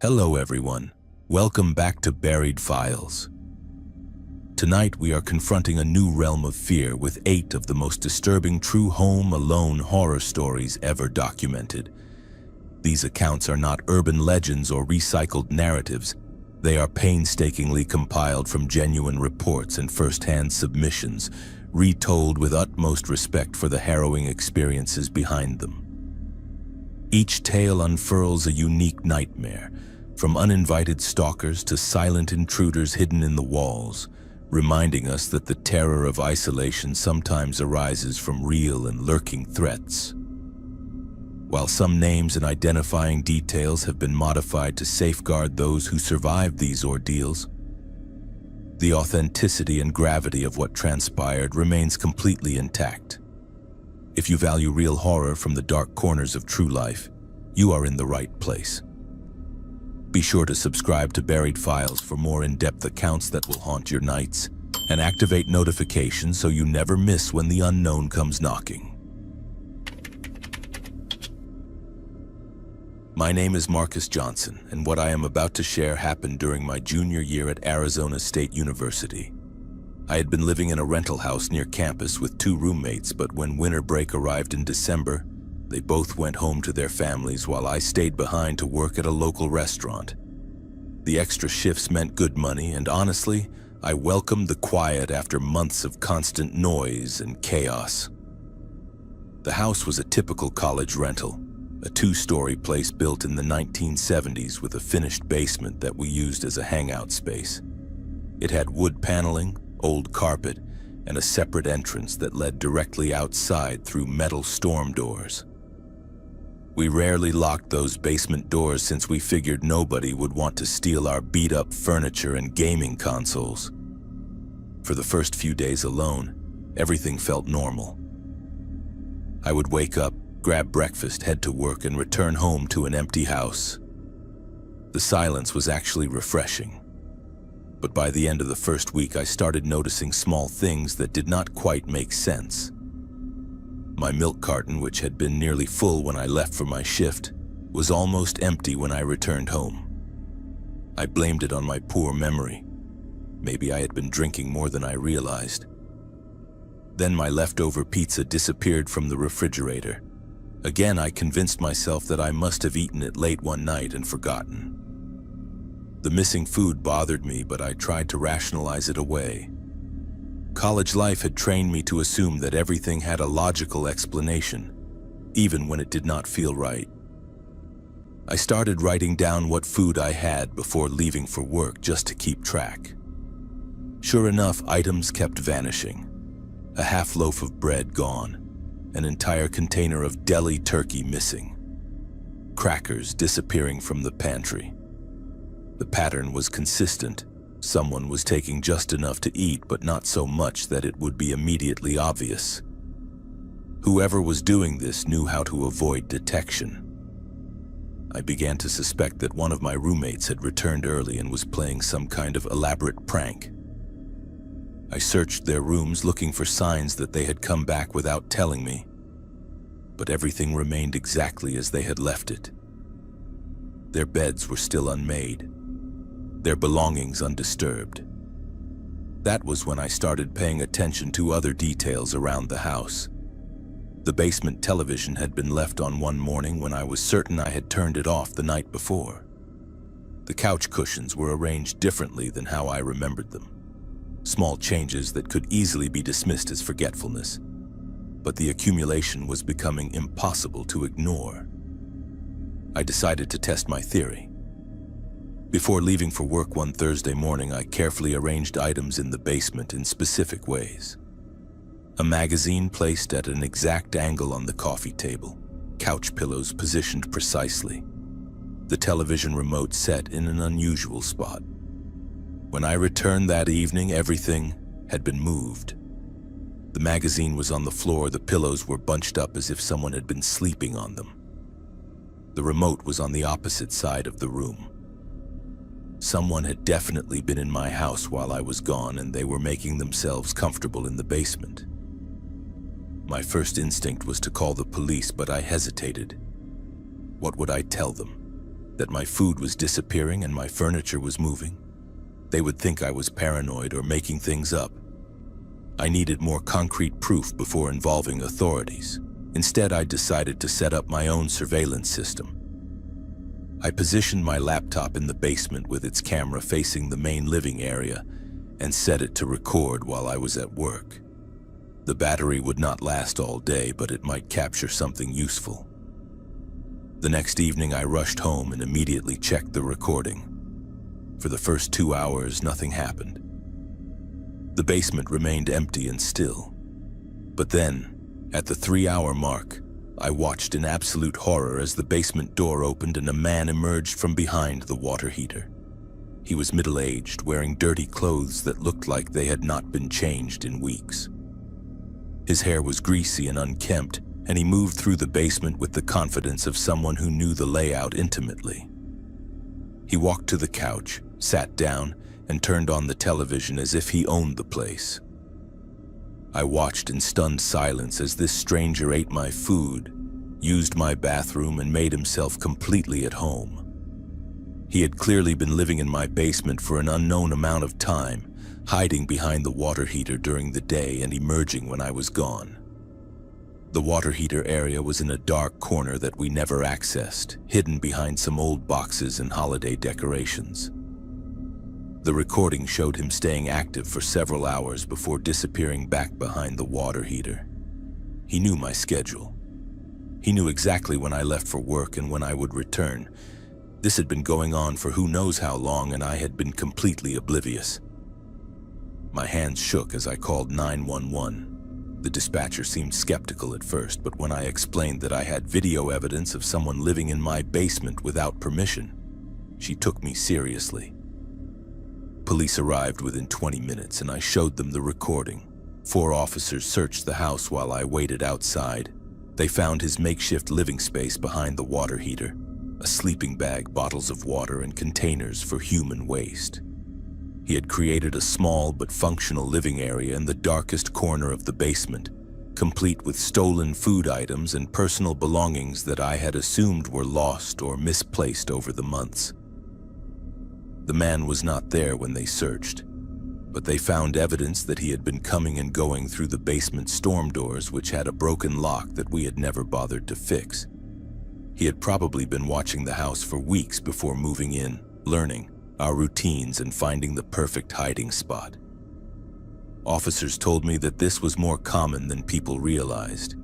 Hello everyone, welcome back to Buried Files. Tonight we are confronting a new realm of fear with 8 of the most disturbing true home alone horror stories ever documented. These accounts are not urban legends or recycled narratives. They are painstakingly compiled from genuine reports and first-hand submissions, retold with utmost respect for the harrowing experiences behind them. Each tale unfurls a unique nightmare, from uninvited stalkers to silent intruders hidden in the walls, reminding us that the terror of isolation sometimes arises from real and lurking threats. While some names and identifying details have been modified to safeguard those who survived these ordeals, the authenticity and gravity of what transpired remains completely intact. If you value real horror from the dark corners of true life, you are in the right place. Be sure to subscribe to Buried Files for more in-depth accounts that will haunt your nights, and activate notifications so you never miss when the unknown comes knocking. My name is Marcus Johnson, and what I am about to share happened during my junior year at Arizona State University. I had been living in a rental house near campus with 2 roommates, but when winter break arrived in December, they both went home to their families while I stayed behind to work at a local restaurant. The extra shifts meant good money, and honestly, I welcomed the quiet after months of constant noise and chaos. The house was a typical college rental, a 2-story place built in the 1970s with a finished basement that we used as a hangout space. It had wood paneling, old carpet, and a separate entrance that led directly outside through metal storm doors. We rarely locked those basement doors since we figured nobody would want to steal our beat-up furniture and gaming consoles. For the first few days alone, everything felt normal. I would wake up, grab breakfast, head to work, and return home to an empty house. The silence was actually refreshing. But by the end of the first week, I started noticing small things that did not quite make sense. My milk carton, which had been nearly full when I left for my shift, was almost empty when I returned home. I blamed it on my poor memory. Maybe I had been drinking more than I realized. Then my leftover pizza disappeared from the refrigerator. Again, I convinced myself that I must have eaten it late one night and forgotten. The missing food bothered me, but I tried to rationalize it away. College life had trained me to assume that everything had a logical explanation, even when it did not feel right. I started writing down what food I had before leaving for work just to keep track. Sure enough, items kept vanishing. A half loaf of bread gone, an entire container of deli turkey missing, crackers disappearing from the pantry. The pattern was consistent. Someone was taking just enough to eat, but not so much that it would be immediately obvious. Whoever was doing this knew how to avoid detection. I began to suspect that one of my roommates had returned early and was playing some kind of elaborate prank. I searched their rooms looking for signs that they had come back without telling me, but everything remained exactly as they had left it. Their beds were still unmade, their belongings undisturbed. That was when I started paying attention to other details around the house. The basement television had been left on one morning when I was certain I had turned it off the night before. The couch cushions were arranged differently than how I remembered them. Small changes that could easily be dismissed as forgetfulness, but the accumulation was becoming impossible to ignore. I decided to test my theory. Before leaving for work one Thursday morning, I carefully arranged items in the basement in specific ways. A magazine placed at an exact angle on the coffee table, couch pillows positioned precisely, the television remote set in an unusual spot. When I returned that evening, everything had been moved. The magazine was on the floor, the pillows were bunched up as if someone had been sleeping on them. The remote was on the opposite side of the room. Someone had definitely been in my house while I was gone, and they were making themselves comfortable in the basement. My first instinct was to call the police, but I hesitated. What would I tell them? that my food was disappearing and my furniture was moving. They would think I was paranoid or making things up. I needed more concrete proof before involving authorities. Instead, I decided to set up my own surveillance system. I positioned my laptop in the basement with its camera facing the main living area and set it to record while I was at work. The battery would not last all day, but it might capture something useful. The next evening, I rushed home and immediately checked the recording. For the first 2 hours, nothing happened. The basement remained empty and still. But then, at the 3-hour mark, I watched in absolute horror as the basement door opened and a man emerged from behind the water heater. He was middle-aged, wearing dirty clothes that looked like they had not been changed in weeks. His hair was greasy and unkempt, and he moved through the basement with the confidence of someone who knew the layout intimately. He walked to the couch, sat down, and turned on the television as if he owned the place. I watched in stunned silence as this stranger ate my food, used my bathroom, and made himself completely at home. He had clearly been living in my basement for an unknown amount of time, hiding behind the water heater during the day and emerging when I was gone. The water heater area was in a dark corner that we never accessed, hidden behind some old boxes and holiday decorations. The recording showed him staying active for several hours before disappearing back behind the water heater. He knew my schedule. He knew exactly when I left for work and when I would return. This had been going on for who knows how long, and I had been completely oblivious. My hands shook as I called 911. The dispatcher seemed skeptical at first, but when I explained that I had video evidence of someone living in my basement without permission, she took me seriously. Police arrived within 20 minutes and I showed them the recording. 4 officers searched the house while I waited outside. They found his makeshift living space behind the water heater, a sleeping bag, bottles of water, and containers for human waste. He had created a small but functional living area in the darkest corner of the basement, complete with stolen food items and personal belongings that I had assumed were lost or misplaced over the months. The man was not there when they searched, but they found evidence that he had been coming and going through the basement storm doors, which had a broken lock that we had never bothered to fix. He had probably been watching the house for weeks before moving in, learning our routines and finding the perfect hiding spot. Officers told me that this was more common than people realized.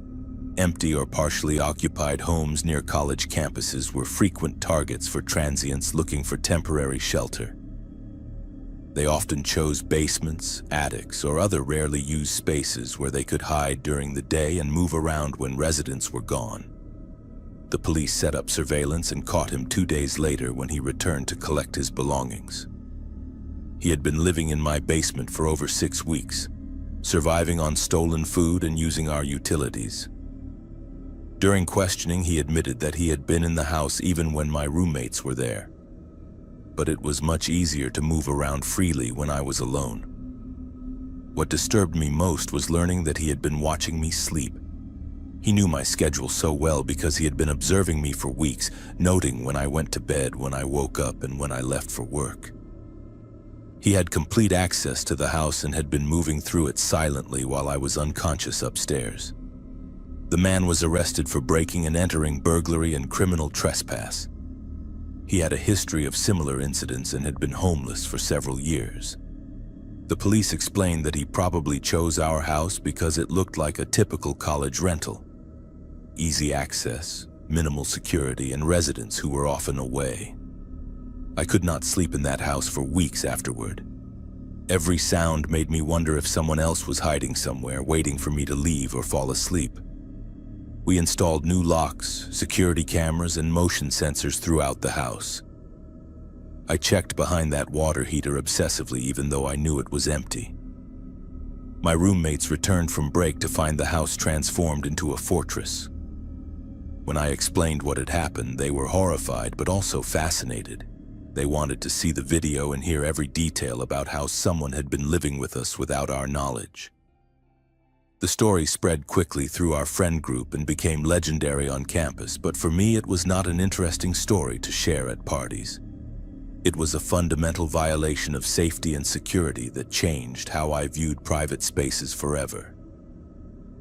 Empty or partially occupied homes near college campuses were frequent targets for transients looking for temporary shelter. They often chose basements, attics, or other rarely used spaces where they could hide during the day and move around when residents were gone. The police set up surveillance and caught him 2 days later when he returned to collect his belongings. He had been living in my basement for over 6 weeks, surviving on stolen food and using our utilities. During questioning, he admitted that he had been in the house even when my roommates were there. But it was much easier to move around freely when I was alone. What disturbed me most was learning that he had been watching me sleep. He knew my schedule so well because he had been observing me for weeks, noting when I went to bed, when I woke up, and when I left for work. He had complete access to the house and had been moving through it silently while I was unconscious upstairs. The man was arrested for breaking and entering, burglary, and criminal trespass. He had a history of similar incidents and had been homeless for several years. The police explained that he probably chose our house because it looked like a typical college rental. Easy access, minimal security, and residents who were often away. I could not sleep in that house for weeks afterward. Every sound made me wonder if someone else was hiding somewhere, waiting for me to leave or fall asleep. We installed new locks, security cameras, and motion sensors throughout the house. I checked behind that water heater obsessively even though I knew it was empty. My roommates returned from break to find the house transformed into a fortress. When I explained what had happened, they were horrified but also fascinated. They wanted to see the video and hear every detail about how someone had been living with us without our knowledge. The story spread quickly through our friend group and became legendary on campus, but for me it was not an interesting story to share at parties. It was a fundamental violation of safety and security that changed how I viewed private spaces forever.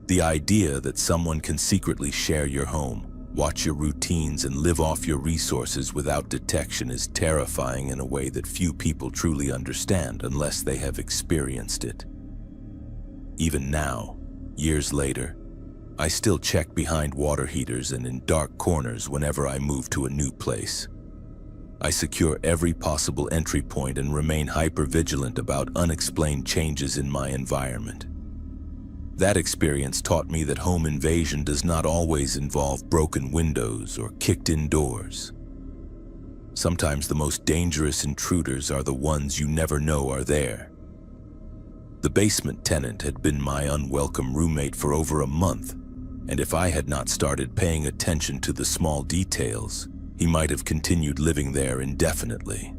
The idea that someone can secretly share your home, watch your routines, and live off your resources without detection is terrifying in a way that few people truly understand unless they have experienced it. Even now, years later, I still check behind water heaters and in dark corners whenever I move to a new place. I secure every possible entry point and remain hyper-vigilant about unexplained changes in my environment. That experience taught me that home invasion does not always involve broken windows or kicked-in doors. Sometimes the most dangerous intruders are the ones you never know are there. The basement tenant had been my unwelcome roommate for over a month, and if I had not started paying attention to the small details, he might have continued living there indefinitely.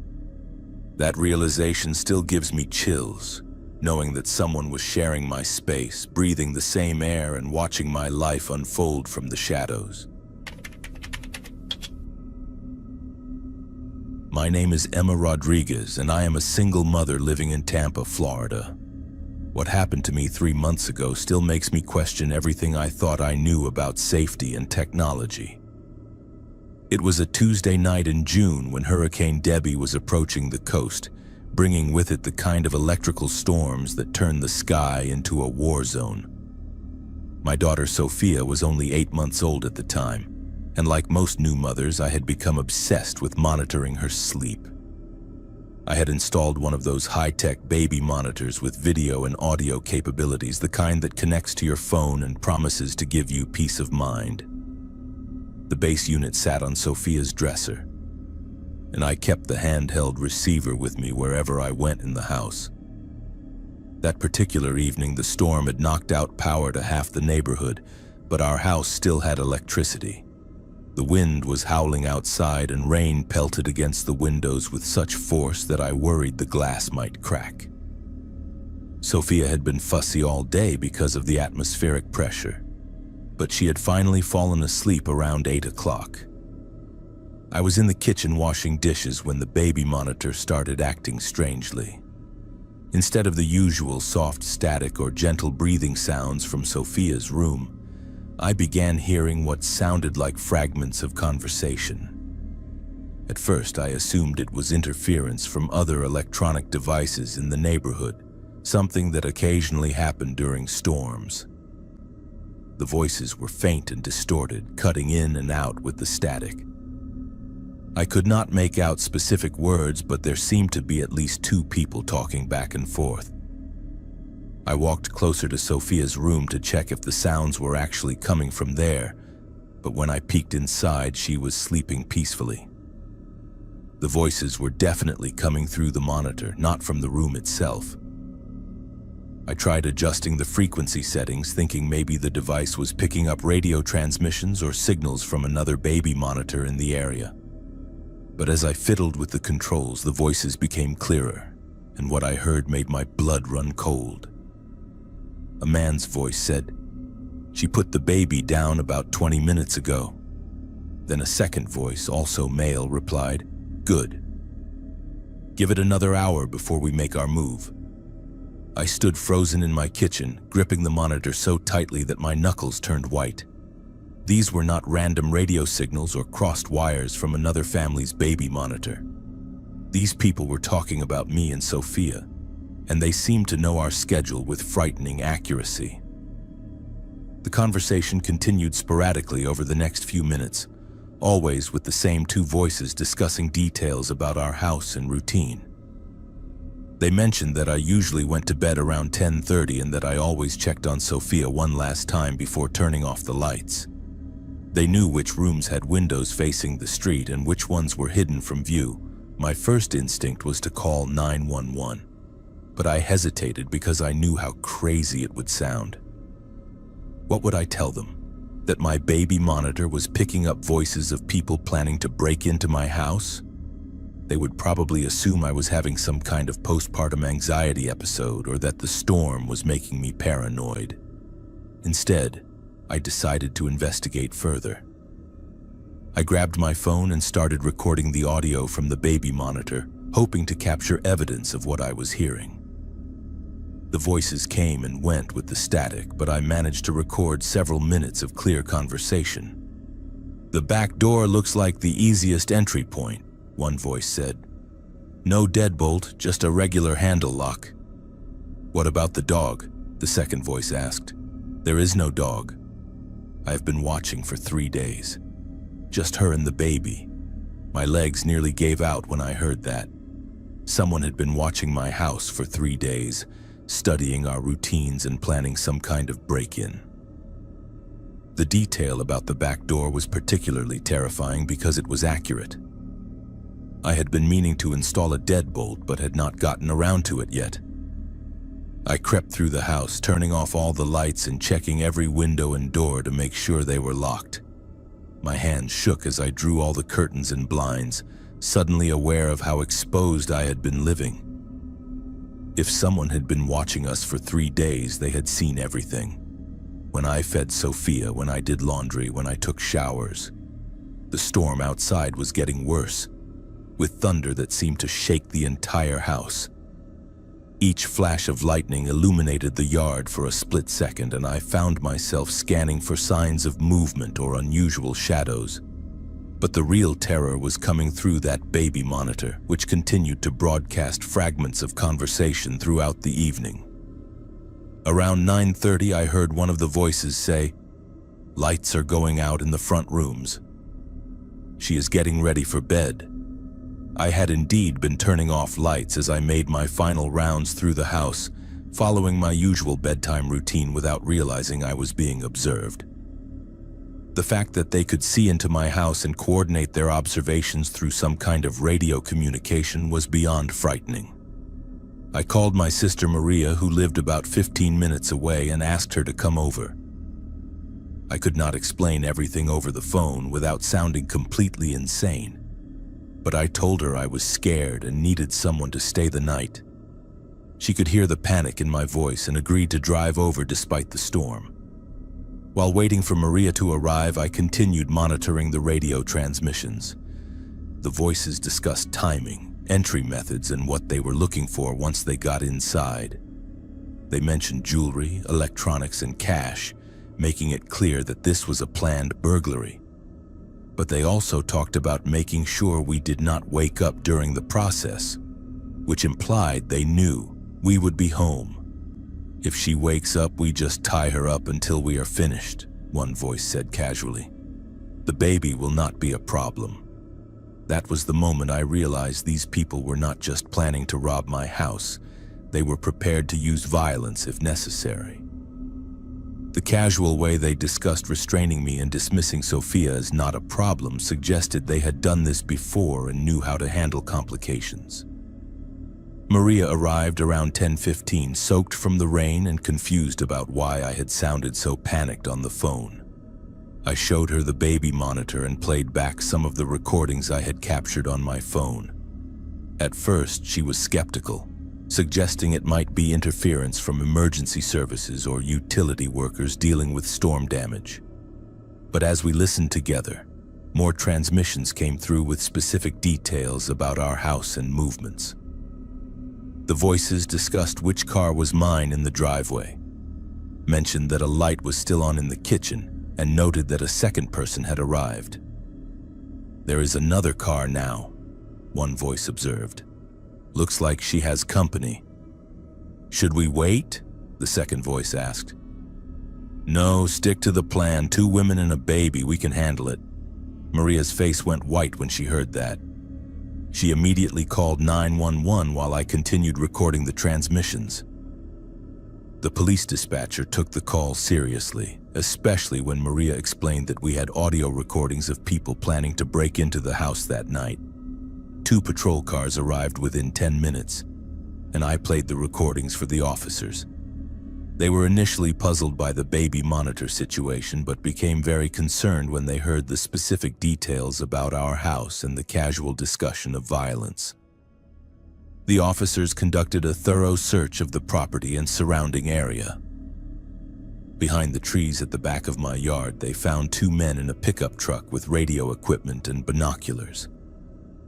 That realization still gives me chills, knowing that someone was sharing my space, breathing the same air, and watching my life unfold from the shadows. My name is Emma Rodriguez, and I am a single mother living in Tampa, Florida. What happened to me 3 months ago still makes me question everything I thought I knew about safety and technology. It was a Tuesday night in June when Hurricane Debbie was approaching the coast, bringing with it the kind of electrical storms that turn the sky into a war zone. My daughter Sophia was only 8 months old at the time, and like most new mothers, I had become obsessed with monitoring her sleep. I had installed one of those high-tech baby monitors with video and audio capabilities, the kind that connects to your phone and promises to give you peace of mind. The base unit sat on Sophia's dresser, and I kept the handheld receiver with me wherever I went in the house. That particular evening, the storm had knocked out power to half the neighborhood, but our house still had electricity. The wind was howling outside and rain pelted against the windows with such force that I worried the glass might crack. Sophia had been fussy all day because of the atmospheric pressure, but she had finally fallen asleep around 8 o'clock. I was in the kitchen washing dishes when the baby monitor started acting strangely. Instead of the usual soft static or gentle breathing sounds from Sophia's room, I began hearing what sounded like fragments of conversation. At first, I assumed it was interference from other electronic devices in the neighborhood, something that occasionally happened during storms. The voices were faint and distorted, cutting in and out with the static. I could not make out specific words, but there seemed to be at least 2 people talking back and forth. I walked closer to Sophia's room to check if the sounds were actually coming from there, but when I peeked inside, she was sleeping peacefully. The voices were definitely coming through the monitor, not from the room itself. I tried adjusting the frequency settings, thinking maybe the device was picking up radio transmissions or signals from another baby monitor in the area. But as I fiddled with the controls, the voices became clearer, and what I heard made my blood run cold. A man's voice said, "She put the baby down about 20 minutes ago." Then a second voice, also male, replied, "Good. Give it another hour before we make our move." I stood frozen in my kitchen, gripping the monitor so tightly that my knuckles turned white. These were not random radio signals or crossed wires from another family's baby monitor. These people were talking about me and Sophia, and they seemed to know our schedule with frightening accuracy. The conversation continued sporadically over the next few minutes, always with the same 2 voices discussing details about our house and routine. They mentioned that I usually went to bed around 10:30 and that I always checked on Sophia one last time before turning off the lights. They knew which rooms had windows facing the street and which ones were hidden from view. My first instinct was to call 911. But I hesitated because I knew how crazy it would sound. What would I tell them? That my baby monitor was picking up voices of people planning to break into my house? They would probably assume I was having some kind of postpartum anxiety episode or that the storm was making me paranoid. Instead, I decided to investigate further. I grabbed my phone and started recording the audio from the baby monitor, hoping to capture evidence of what I was hearing. The voices came and went with the static, but I managed to record several minutes of clear conversation. "The back door looks like the easiest entry point," one voice said. "No deadbolt, just a regular handle lock." "What about the dog?" the second voice asked. "There is no dog. I've been watching for 3 days. Just her and the baby." My legs nearly gave out when I heard that. Someone had been watching my house for 3 days, studying our routines and planning some kind of break-in. The detail about the back door was particularly terrifying because it was accurate. I had been meaning to install a deadbolt but had not gotten around to it yet. I crept through the house, turning off all the lights and checking every window and door to make sure they were locked. My hands shook as I drew all the curtains and blinds, suddenly aware of how exposed I had been living. If someone had been watching us for 3 days, they had seen everything. When I fed Sophia, when I did laundry, when I took showers. The storm outside was getting worse, with thunder that seemed to shake the entire house. Each flash of lightning illuminated the yard for a split second, and I found myself scanning for signs of movement or unusual shadows. But the real terror was coming through that baby monitor, which continued to broadcast fragments of conversation throughout the evening. Around 9:30, I heard one of the voices say, "Lights are going out in the front rooms. She is getting ready for bed." I had indeed been turning off lights as I made my final rounds through the house, following my usual bedtime routine without realizing I was being observed. The fact that they could see into my house and coordinate their observations through some kind of radio communication was beyond frightening. I called my sister Maria, who lived about 15 minutes away, and asked her to come over. I could not explain everything over the phone without sounding completely insane, but I told her I was scared and needed someone to stay the night. She could hear the panic in my voice and agreed to drive over despite the storm. While waiting for Maria to arrive, I continued monitoring the radio transmissions. The voices discussed timing, entry methods, and what they were looking for once they got inside. They mentioned jewelry, electronics, and cash, making it clear that this was a planned burglary. But they also talked about making sure we did not wake up during the process, which implied they knew we would be home. "If she wakes up, we just tie her up until we are finished," one voice said casually. "The baby will not be a problem." That was the moment I realized these people were not just planning to rob my house. They were prepared to use violence if necessary. The casual way they discussed restraining me and dismissing Sophia as not a problem suggested they had done this before and knew how to handle complications. Maria arrived around 10:15, soaked from the rain and confused about why I had sounded so panicked on the phone. I showed her the baby monitor and played back some of the recordings I had captured on my phone. At first, she was skeptical, suggesting it might be interference from emergency services or utility workers dealing with storm damage. But as we listened together, more transmissions came through with specific details about our house and movements. The voices discussed which car was mine in the driveway, mentioned that a light was still on in the kitchen, and noted that a second person had arrived. "There is another car now," one voice observed. "Looks like she has company." "Should we wait?" the second voice asked. "No, stick to the plan. 2 women and a baby, we can handle it." Maria's face went white when she heard that. She immediately called 911 while I continued recording the transmissions. The police dispatcher took the call seriously, especially when Maria explained that we had audio recordings of people planning to break into the house that night. 2 patrol cars arrived within 10 minutes, and I played the recordings for the officers. They were initially puzzled by the baby monitor situation, but became very concerned when they heard the specific details about our house and the casual discussion of violence. The officers conducted a thorough search of the property and surrounding area. Behind the trees at the back of my yard, they found two men in a pickup truck with radio equipment and binoculars.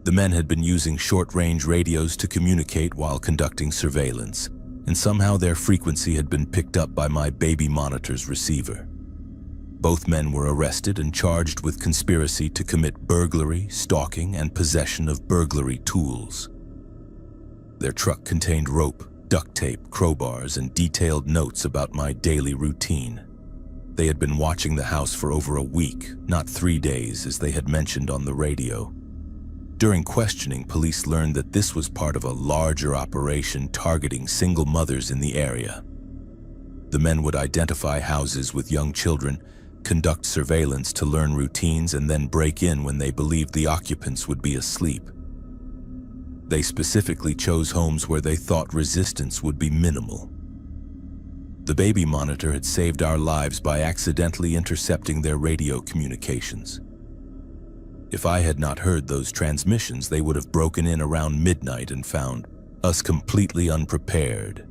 The men had been using short-range radios to communicate while conducting surveillance, and somehow their frequency had been picked up by my baby monitor's receiver. Both men were arrested and charged with conspiracy to commit burglary, stalking, and possession of burglary tools. Their truck contained rope, duct tape, crowbars, and detailed notes about my daily routine. They had been watching the house for over a week, not 3 days, as they had mentioned on the radio. During questioning, police learned that this was part of a larger operation targeting single mothers in the area. The men would identify houses with young children, conduct surveillance to learn routines, and then break in when they believed the occupants would be asleep. They specifically chose homes where they thought resistance would be minimal. The baby monitor had saved our lives by accidentally intercepting their radio communications. If I had not heard those transmissions, they would have broken in around midnight and found us completely unprepared.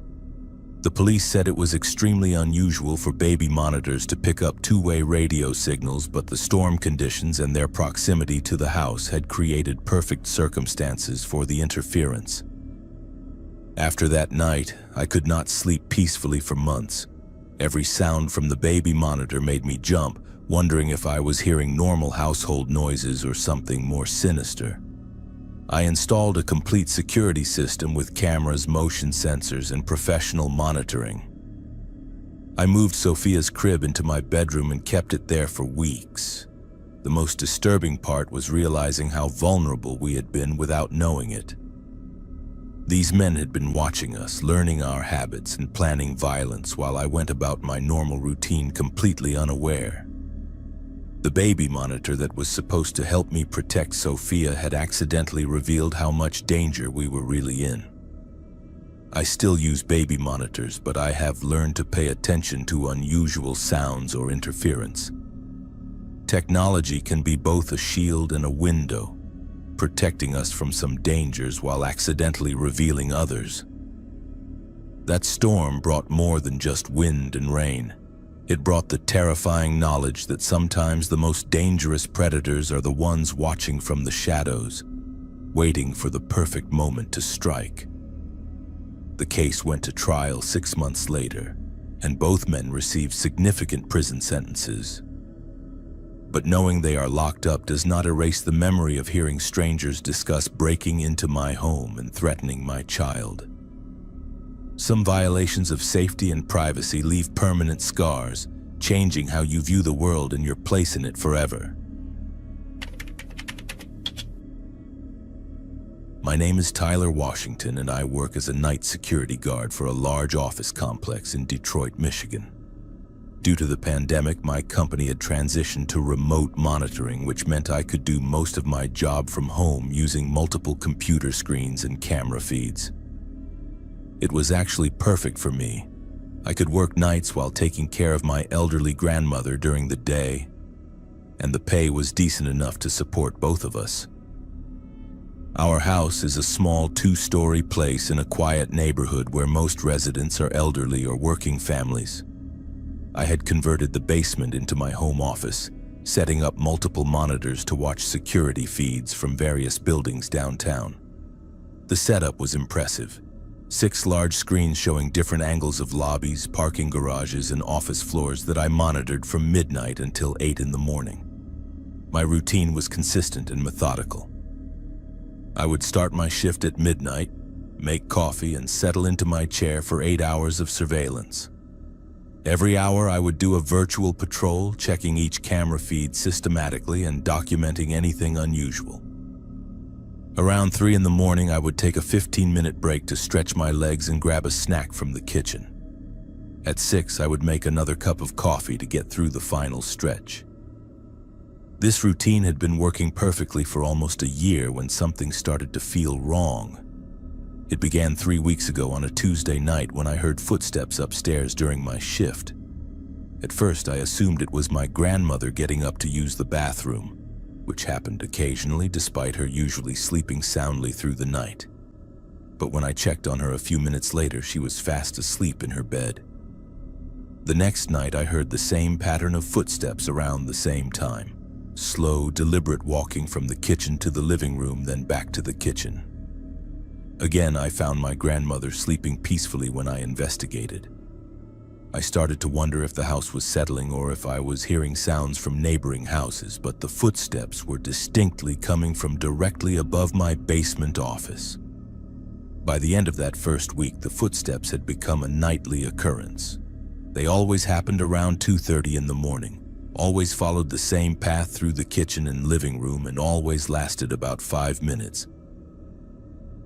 The police said it was extremely unusual for baby monitors to pick up two-way radio signals, but the storm conditions and their proximity to the house had created perfect circumstances for the interference. After that night, I could not sleep peacefully for months. Every sound from the baby monitor made me jump, wondering if I was hearing normal household noises or something more sinister. I installed a complete security system with cameras, motion sensors, and professional monitoring. I moved Sophia's crib into my bedroom and kept it there for weeks. The most disturbing part was realizing how vulnerable we had been without knowing it. These men had been watching us, learning our habits, and planning violence while I went about my normal routine completely unaware. The baby monitor that was supposed to help me protect Sophia had accidentally revealed how much danger we were really in. I still use baby monitors, but I have learned to pay attention to unusual sounds or interference. Technology can be both a shield and a window, protecting us from some dangers while accidentally revealing others. That storm brought more than just wind and rain. It brought the terrifying knowledge that sometimes the most dangerous predators are the ones watching from the shadows, waiting for the perfect moment to strike. The case went to trial 6 months later, and both men received significant prison sentences. But knowing they are locked up does not erase the memory of hearing strangers discuss breaking into my home and threatening my child. Some violations of safety and privacy leave permanent scars, changing how you view the world and your place in it forever. My name is Tyler Washington, and I work as a night security guard for a large office complex in Detroit, Michigan. Due to the pandemic, my company had transitioned to remote monitoring, which meant I could do most of my job from home using multiple computer screens and camera feeds. It was actually perfect for me. I could work nights while taking care of my elderly grandmother during the day, and the pay was decent enough to support both of us. Our house is a small 2-story place in a quiet neighborhood where most residents are elderly or working families. I had converted the basement into my home office, setting up multiple monitors to watch security feeds from various buildings downtown. The setup was impressive. 6 large screens showing different angles of lobbies, parking garages, and office floors that I monitored from midnight until 8 in the morning. My routine was consistent and methodical. I would start my shift at midnight, make coffee, and settle into my chair for 8 hours of surveillance. Every hour I would do a virtual patrol, checking each camera feed systematically and documenting anything unusual. Around 3 in the morning, I would take a 15-minute break to stretch my legs and grab a snack from the kitchen. At 6, I would make another cup of coffee to get through the final stretch. This routine had been working perfectly for almost a year when something started to feel wrong. It began 3 weeks ago on a Tuesday night when I heard footsteps upstairs during my shift. At first, I assumed it was my grandmother getting up to use the bathroom, which happened occasionally despite her usually sleeping soundly through the night. But when I checked on her a few minutes later, she was fast asleep in her bed. The next night I heard the same pattern of footsteps around the same time. Slow, deliberate walking from the kitchen to the living room, then back to the kitchen. Again, I found my grandmother sleeping peacefully when I investigated. I started to wonder if the house was settling or if I was hearing sounds from neighboring houses, but the footsteps were distinctly coming from directly above my basement office. By the end of that first week, the footsteps had become a nightly occurrence. They always happened around 2:30 in the morning, always followed the same path through the kitchen and living room, and always lasted about 5 minutes.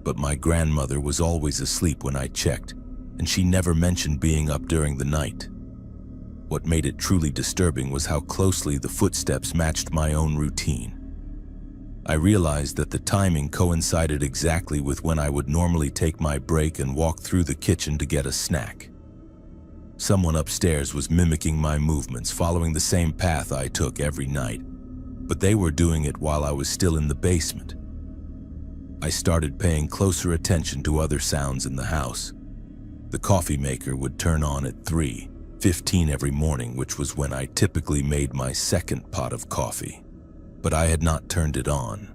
But my grandmother was always asleep when I checked, and she never mentioned being up during the night. What made it truly disturbing was how closely the footsteps matched my own routine. I realized that the timing coincided exactly with when I would normally take my break and walk through the kitchen to get a snack. Someone upstairs was mimicking my movements, following the same path I took every night, but they were doing it while I was still in the basement. I started paying closer attention to other sounds in the house. The coffee maker would turn on at 3:15 every morning, which was when I typically made my second pot of coffee. But I had not turned it on.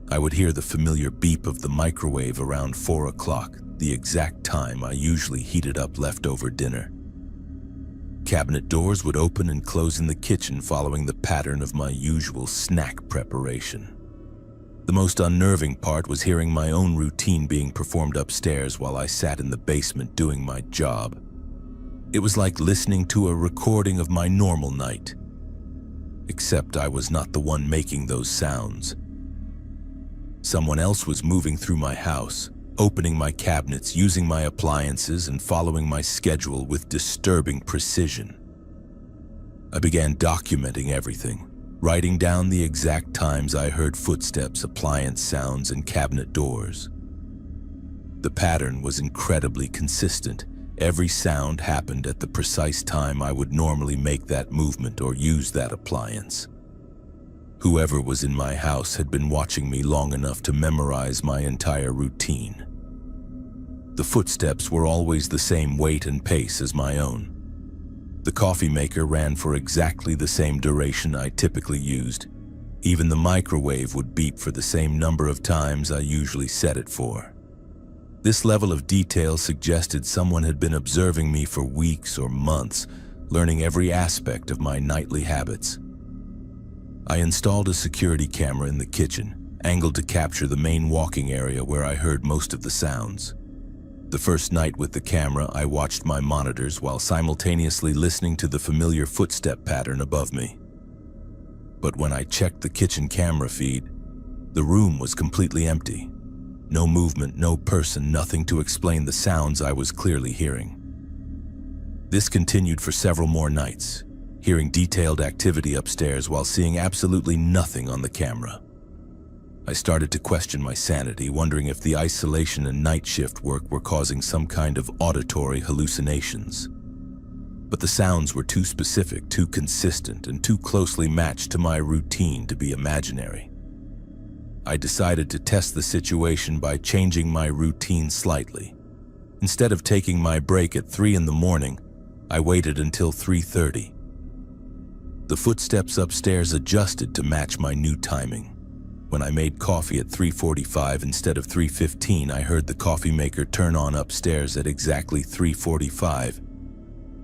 I would hear the familiar beep of the microwave around 4 o'clock, the exact time I usually heated up leftover dinner. Cabinet doors would open and close in the kitchen, following the pattern of my usual snack preparation. The most unnerving part was hearing my own routine being performed upstairs while I sat in the basement doing my job. It was like listening to a recording of my normal night. Except I was not the one making those sounds. Someone else was moving through my house, opening my cabinets, using my appliances, and following my schedule with disturbing precision. I began documenting everything, writing down the exact times I heard footsteps, appliance sounds, and cabinet doors. The pattern was incredibly consistent. Every sound happened at the precise time I would normally make that movement or use that appliance. Whoever was in my house had been watching me long enough to memorize my entire routine. The footsteps were always the same weight and pace as my own. The coffee maker ran for exactly the same duration I typically used. Even the microwave would beep for the same number of times I usually set it for. This level of detail suggested someone had been observing me for weeks or months, learning every aspect of my nightly habits. I installed a security camera in the kitchen, angled to capture the main walking area where I heard most of the sounds. The first night with the camera, I watched my monitors while simultaneously listening to the familiar footstep pattern above me. But when I checked the kitchen camera feed, the room was completely empty. No movement, no person, nothing to explain the sounds I was clearly hearing. This continued for several more nights, hearing detailed activity upstairs while seeing absolutely nothing on the camera. I started to question my sanity, wondering if the isolation and night shift work were causing some kind of auditory hallucinations. But the sounds were too specific, too consistent, and too closely matched to my routine to be imaginary. I decided to test the situation by changing my routine slightly. Instead of taking my break at 3 in the morning, I waited until 3:30. The footsteps upstairs adjusted to match my new timing. When I made coffee at 3:45 instead of 3:15, I heard the coffee maker turn on upstairs at exactly 3:45.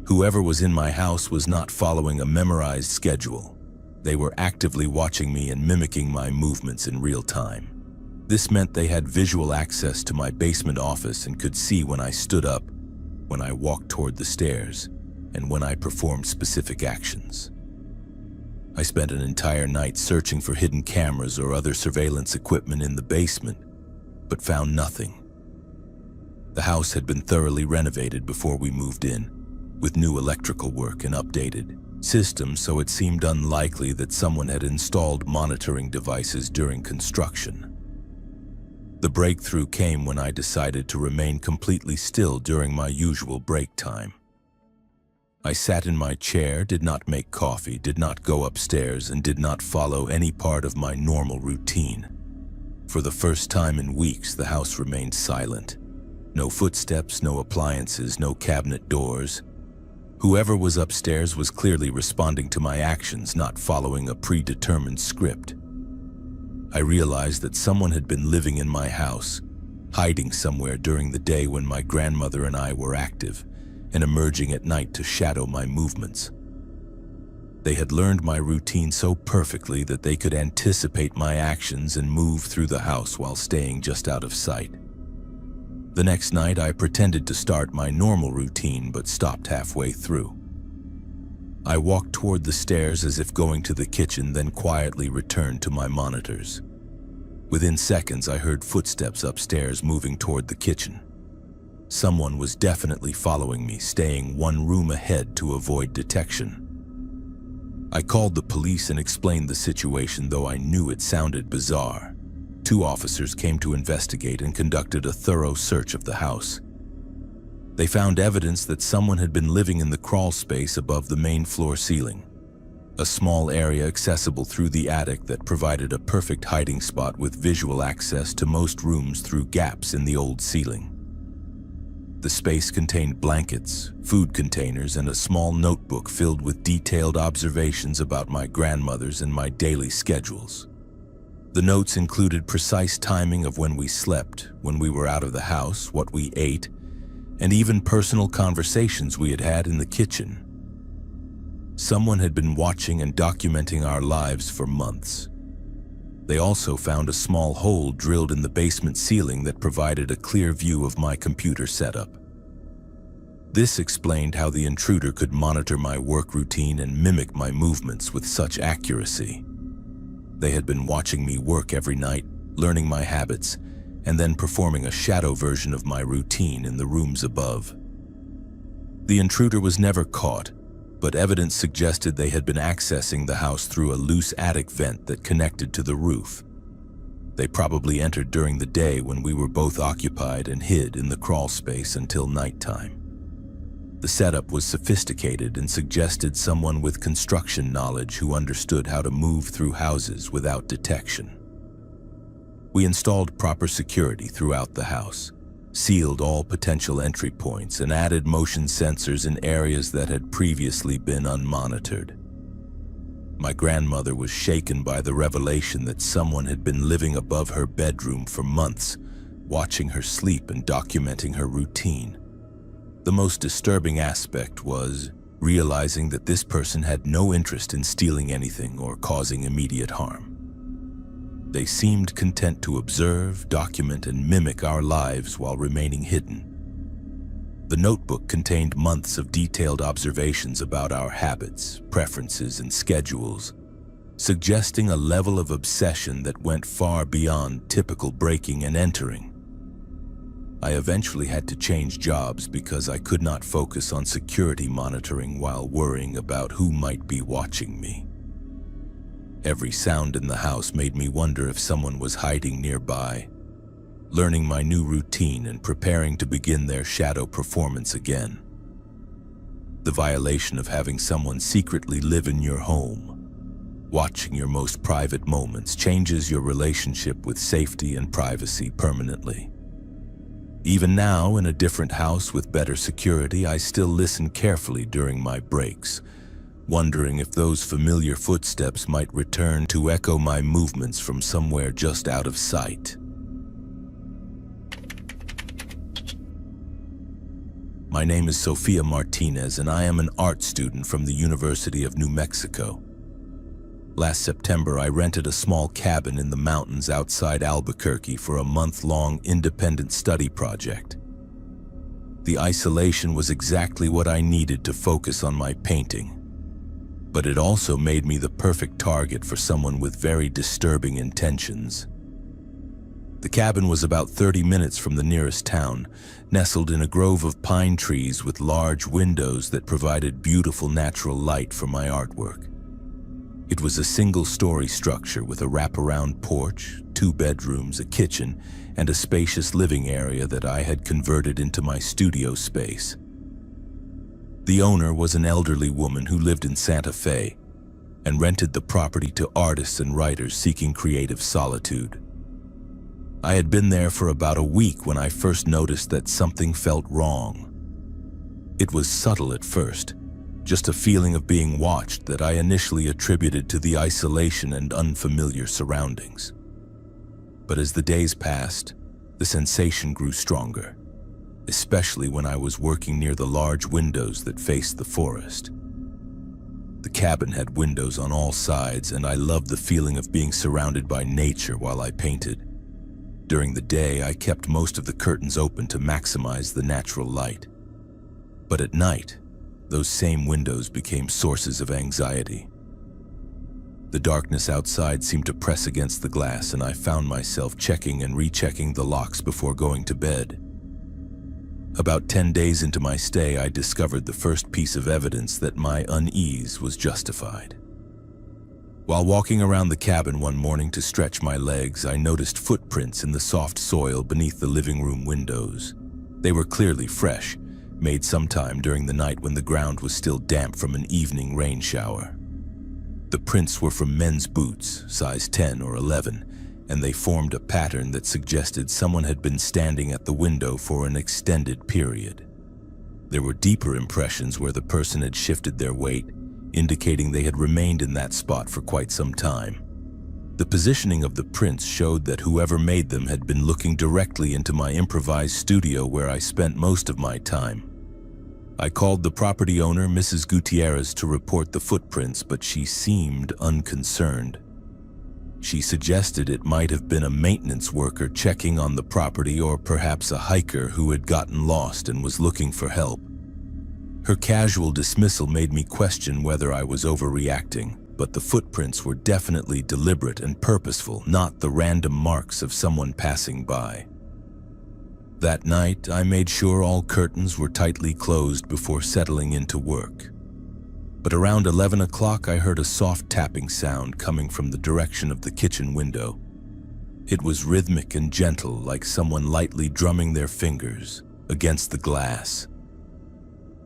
Whoever was in my house was not following a memorized schedule. They were actively watching me and mimicking my movements in real time. This meant they had visual access to my basement office and could see when I stood up, when I walked toward the stairs, and when I performed specific actions. I spent an entire night searching for hidden cameras or other surveillance equipment in the basement, but found nothing. The house had been thoroughly renovated before we moved in, with new electrical work and updated systems, so it seemed unlikely that someone had installed monitoring devices during construction. The breakthrough came when I decided to remain completely still during my usual break time. I sat in my chair, did not make coffee, did not go upstairs, and did not follow any part of my normal routine. For the first time in weeks, the house remained silent. No footsteps, no appliances, no cabinet doors. Whoever was upstairs was clearly responding to my actions, not following a predetermined script. I realized that someone had been living in my house, hiding somewhere during the day when my grandmother and I were active, and emerging at night to shadow my movements. They had learned my routine so perfectly that they could anticipate my actions and move through the house while staying just out of sight. The next night, I pretended to start my normal routine but stopped halfway through. I walked toward the stairs as if going to the kitchen, then quietly returned to my monitors. Within seconds, I heard footsteps upstairs moving toward the kitchen. Someone was definitely following me, staying one room ahead to avoid detection. I called the police and explained the situation, though I knew it sounded bizarre. 2 officers came to investigate and conducted a thorough search of the house. They found evidence that someone had been living in the crawl space above the main floor ceiling, a small area accessible through the attic that provided a perfect hiding spot with visual access to most rooms through gaps in the old ceiling. The space contained blankets, food containers, and a small notebook filled with detailed observations about my grandmother's and my daily schedules. The notes included precise timing of when we slept, when we were out of the house, what we ate, and even personal conversations we had had in the kitchen. Someone had been watching and documenting our lives for months. They also found a small hole drilled in the basement ceiling that provided a clear view of my computer setup. This explained how the intruder could monitor my work routine and mimic my movements with such accuracy. They had been watching me work every night, learning my habits, and then performing a shadow version of my routine in the rooms above. The intruder was never caught, but evidence suggested they had been accessing the house through a loose attic vent that connected to the roof. They probably entered during the day when we were both occupied and hid in the crawl space until nighttime. The setup was sophisticated and suggested someone with construction knowledge who understood how to move through houses without detection. We installed proper security throughout the house, sealed all potential entry points, and added motion sensors in areas that had previously been unmonitored. My grandmother was shaken by the revelation that someone had been living above her bedroom for months, watching her sleep and documenting her routine. The most disturbing aspect was realizing that this person had no interest in stealing anything or causing immediate harm. They seemed content to observe, document, and mimic our lives while remaining hidden. The notebook contained months of detailed observations about our habits, preferences, and schedules, suggesting a level of obsession that went far beyond typical breaking and entering. I eventually had to change jobs because I could not focus on security monitoring while worrying about who might be watching me. Every sound in the house made me wonder if someone was hiding nearby, learning my new routine and preparing to begin their shadow performance again. The violation of having someone secretly live in your home, watching your most private moments, changes your relationship with safety and privacy permanently. Even now, in a different house with better security, I still listen carefully during my breaks, wondering if those familiar footsteps might return to echo my movements from somewhere just out of sight. My name is Sofia Martinez, and I am an art student from the University of New Mexico. Last September, I rented a small cabin in the mountains outside Albuquerque for a month-long independent study project. The isolation was exactly what I needed to focus on my painting, but it also made me the perfect target for someone with very disturbing intentions. The cabin was about 30 minutes from the nearest town, nestled in a grove of pine trees with large windows that provided beautiful natural light for my artwork. It was a single-story structure with a wraparound porch, 2 bedrooms, a kitchen, and a spacious living area that I had converted into my studio space. The owner was an elderly woman who lived in Santa Fe and rented the property to artists and writers seeking creative solitude. I had been there for about a week when I first noticed that something felt wrong. It was subtle at first, just a feeling of being watched that I initially attributed to the isolation and unfamiliar surroundings. But as the days passed, the sensation grew stronger, especially when I was working near the large windows that faced the forest. The cabin had windows on all sides, and I loved the feeling of being surrounded by nature while I painted. During the day, I kept most of the curtains open to maximize the natural light. But at night, those same windows became sources of anxiety. The darkness outside seemed to press against the glass, and I found myself checking and rechecking the locks before going to bed. About 10 days into my stay, I discovered the first piece of evidence that my unease was justified. While walking around the cabin one morning to stretch my legs, I noticed footprints in the soft soil beneath the living room windows. They were clearly fresh, made sometime during the night when the ground was still damp from an evening rain shower. The prints were from men's boots, size 10 or 11, and they formed a pattern that suggested someone had been standing at the window for an extended period. There were deeper impressions where the person had shifted their weight, indicating they had remained in that spot for quite some time. The positioning of the prints showed that whoever made them had been looking directly into my improvised studio where I spent most of my time. I called the property owner, Mrs. Gutierrez, to report the footprints, but she seemed unconcerned. She suggested it might have been a maintenance worker checking on the property, or perhaps a hiker who had gotten lost and was looking for help. Her casual dismissal made me question whether I was overreacting, but the footprints were definitely deliberate and purposeful, not the random marks of someone passing by. That night, I made sure all curtains were tightly closed before settling into work. But around 11 o'clock, I heard a soft tapping sound coming from the direction of the kitchen window. It was rhythmic and gentle, like someone lightly drumming their fingers against the glass.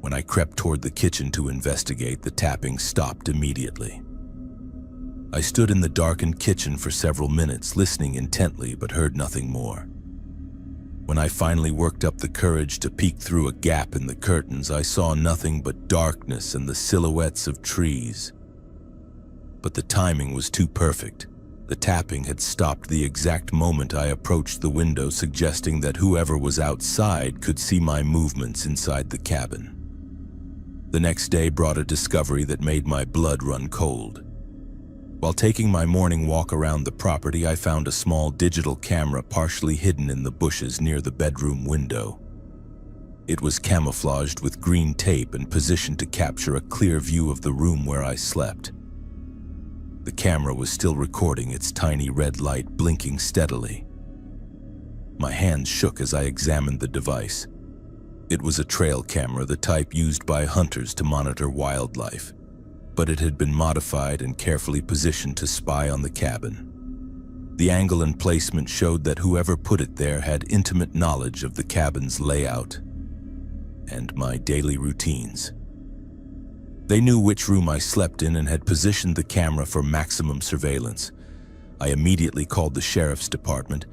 When I crept toward the kitchen to investigate, the tapping stopped immediately. I stood in the darkened kitchen for several minutes, listening intently, but heard nothing more. When I finally worked up the courage to peek through a gap in the curtains, I saw nothing but darkness and the silhouettes of trees. But the timing was too perfect. The tapping had stopped the exact moment I approached the window, suggesting that whoever was outside could see my movements inside the cabin. The next day brought a discovery that made my blood run cold. While taking my morning walk around the property, I found a small digital camera partially hidden in the bushes near the bedroom window. It was camouflaged with green tape and positioned to capture a clear view of the room where I slept. The camera was still recording, its tiny red light blinking steadily. My hands shook as I examined the device. It was a trail camera, the type used by hunters to monitor wildlife, but it had been modified and carefully positioned to spy on the cabin. The angle and placement showed that whoever put it there had intimate knowledge of the cabin's layout and my daily routines. They knew which room I slept in and had positioned the camera for maximum surveillance. I immediately called the sheriff's department,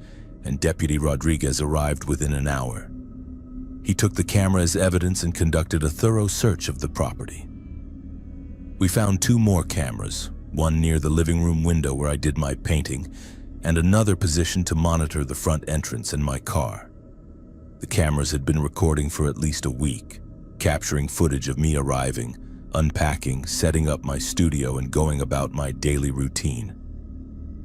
and Deputy Rodriguez arrived within an hour. He took the camera as evidence and conducted a thorough search of the property. We found 2 more cameras, one near the living room window where I did my painting, and another positioned to monitor the front entrance and my car. The cameras had been recording for at least a week, capturing footage of me arriving, unpacking, setting up my studio, and going about my daily routine.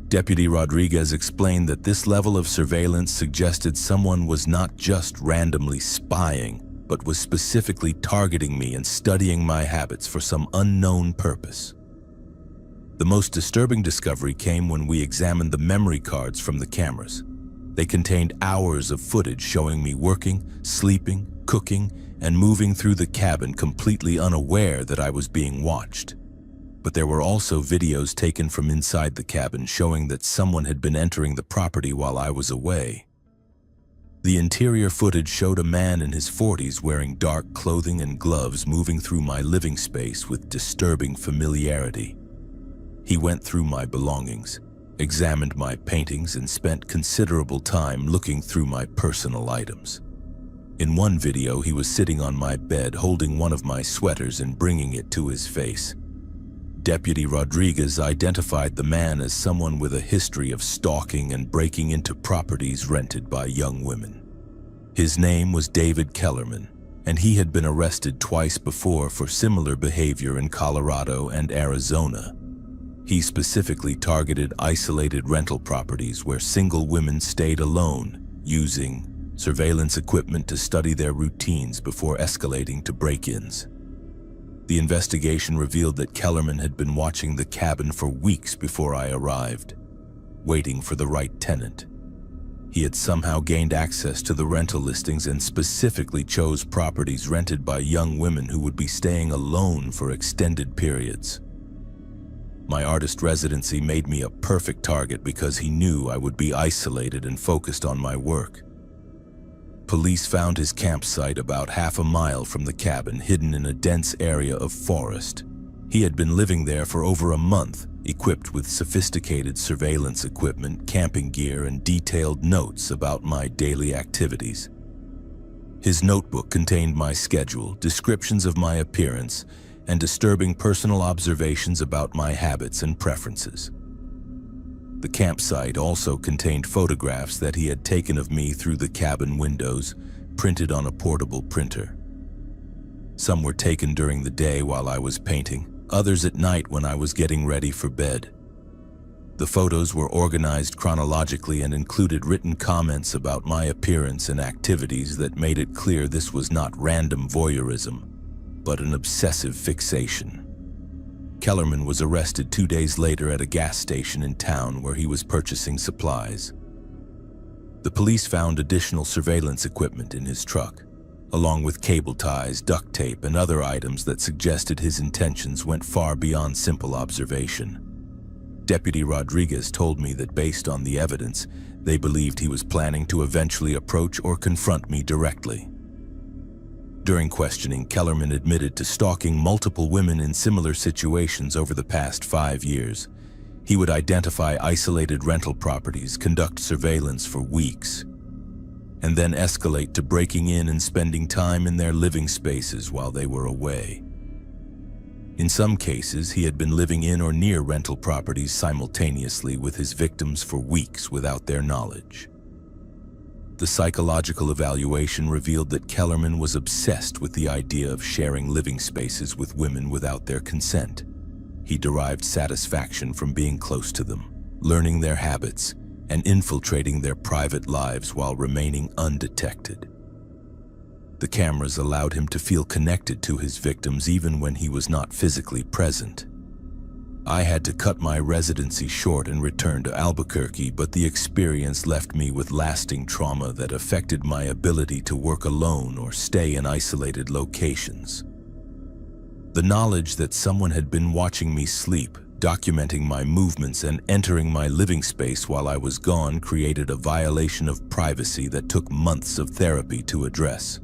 Deputy Rodriguez explained that this level of surveillance suggested someone was not just randomly spying, but was specifically targeting me and studying my habits for some unknown purpose. The most disturbing discovery came when we examined the memory cards from the cameras. They contained hours of footage showing me working, sleeping, cooking, and moving through the cabin completely unaware that I was being watched. But there were also videos taken from inside the cabin showing that someone had been entering the property while I was away. The interior footage showed a man in his 40s wearing dark clothing and gloves moving through my living space with disturbing familiarity. He went through my belongings, examined my paintings, and spent considerable time looking through my personal items. In one video, he was sitting on my bed holding one of my sweaters and bringing it to his face. Deputy Rodriguez identified the man as someone with a history of stalking and breaking into properties rented by young women. His name was David Kellerman, and he had been arrested twice before for similar behavior in Colorado and Arizona. He specifically targeted isolated rental properties where single women stayed alone, using surveillance equipment to study their routines before escalating to break-ins. The investigation revealed that Kellerman had been watching the cabin for weeks before I arrived, waiting for the right tenant. He had somehow gained access to the rental listings and specifically chose properties rented by young women who would be staying alone for extended periods. My artist residency made me a perfect target because he knew I would be isolated and focused on my work. Police found his campsite about half a mile from the cabin, hidden in a dense area of forest. He had been living there for over a month, equipped with sophisticated surveillance equipment, camping gear, and detailed notes about my daily activities. His notebook contained my schedule, descriptions of my appearance, and disturbing personal observations about my habits and preferences. The campsite also contained photographs that he had taken of me through the cabin windows, printed on a portable printer. Some were taken during the day while I was painting, others at night when I was getting ready for bed. The photos were organized chronologically and included written comments about my appearance and activities that made it clear this was not random voyeurism, but an obsessive fixation. Kellerman was arrested 2 days later at a gas station in town where he was purchasing supplies. The police found additional surveillance equipment in his truck, along with cable ties, duct tape, and other items that suggested his intentions went far beyond simple observation. Deputy Rodriguez told me that based on the evidence, they believed he was planning to eventually approach or confront me directly. During questioning, Kellerman admitted to stalking multiple women in similar situations over the past 5 years. He would identify isolated rental properties, conduct surveillance for weeks, and then escalate to breaking in and spending time in their living spaces while they were away. In some cases, he had been living in or near rental properties simultaneously with his victims for weeks without their knowledge. The psychological evaluation revealed that Kellerman was obsessed with the idea of sharing living spaces with women without their consent. He derived satisfaction from being close to them, learning their habits, and infiltrating their private lives while remaining undetected. The cameras allowed him to feel connected to his victims even when he was not physically present. I had to cut my residency short and return to Albuquerque, but the experience left me with lasting trauma that affected my ability to work alone or stay in isolated locations. The knowledge that someone had been watching me sleep, documenting my movements, and entering my living space while I was gone created a violation of privacy that took months of therapy to address.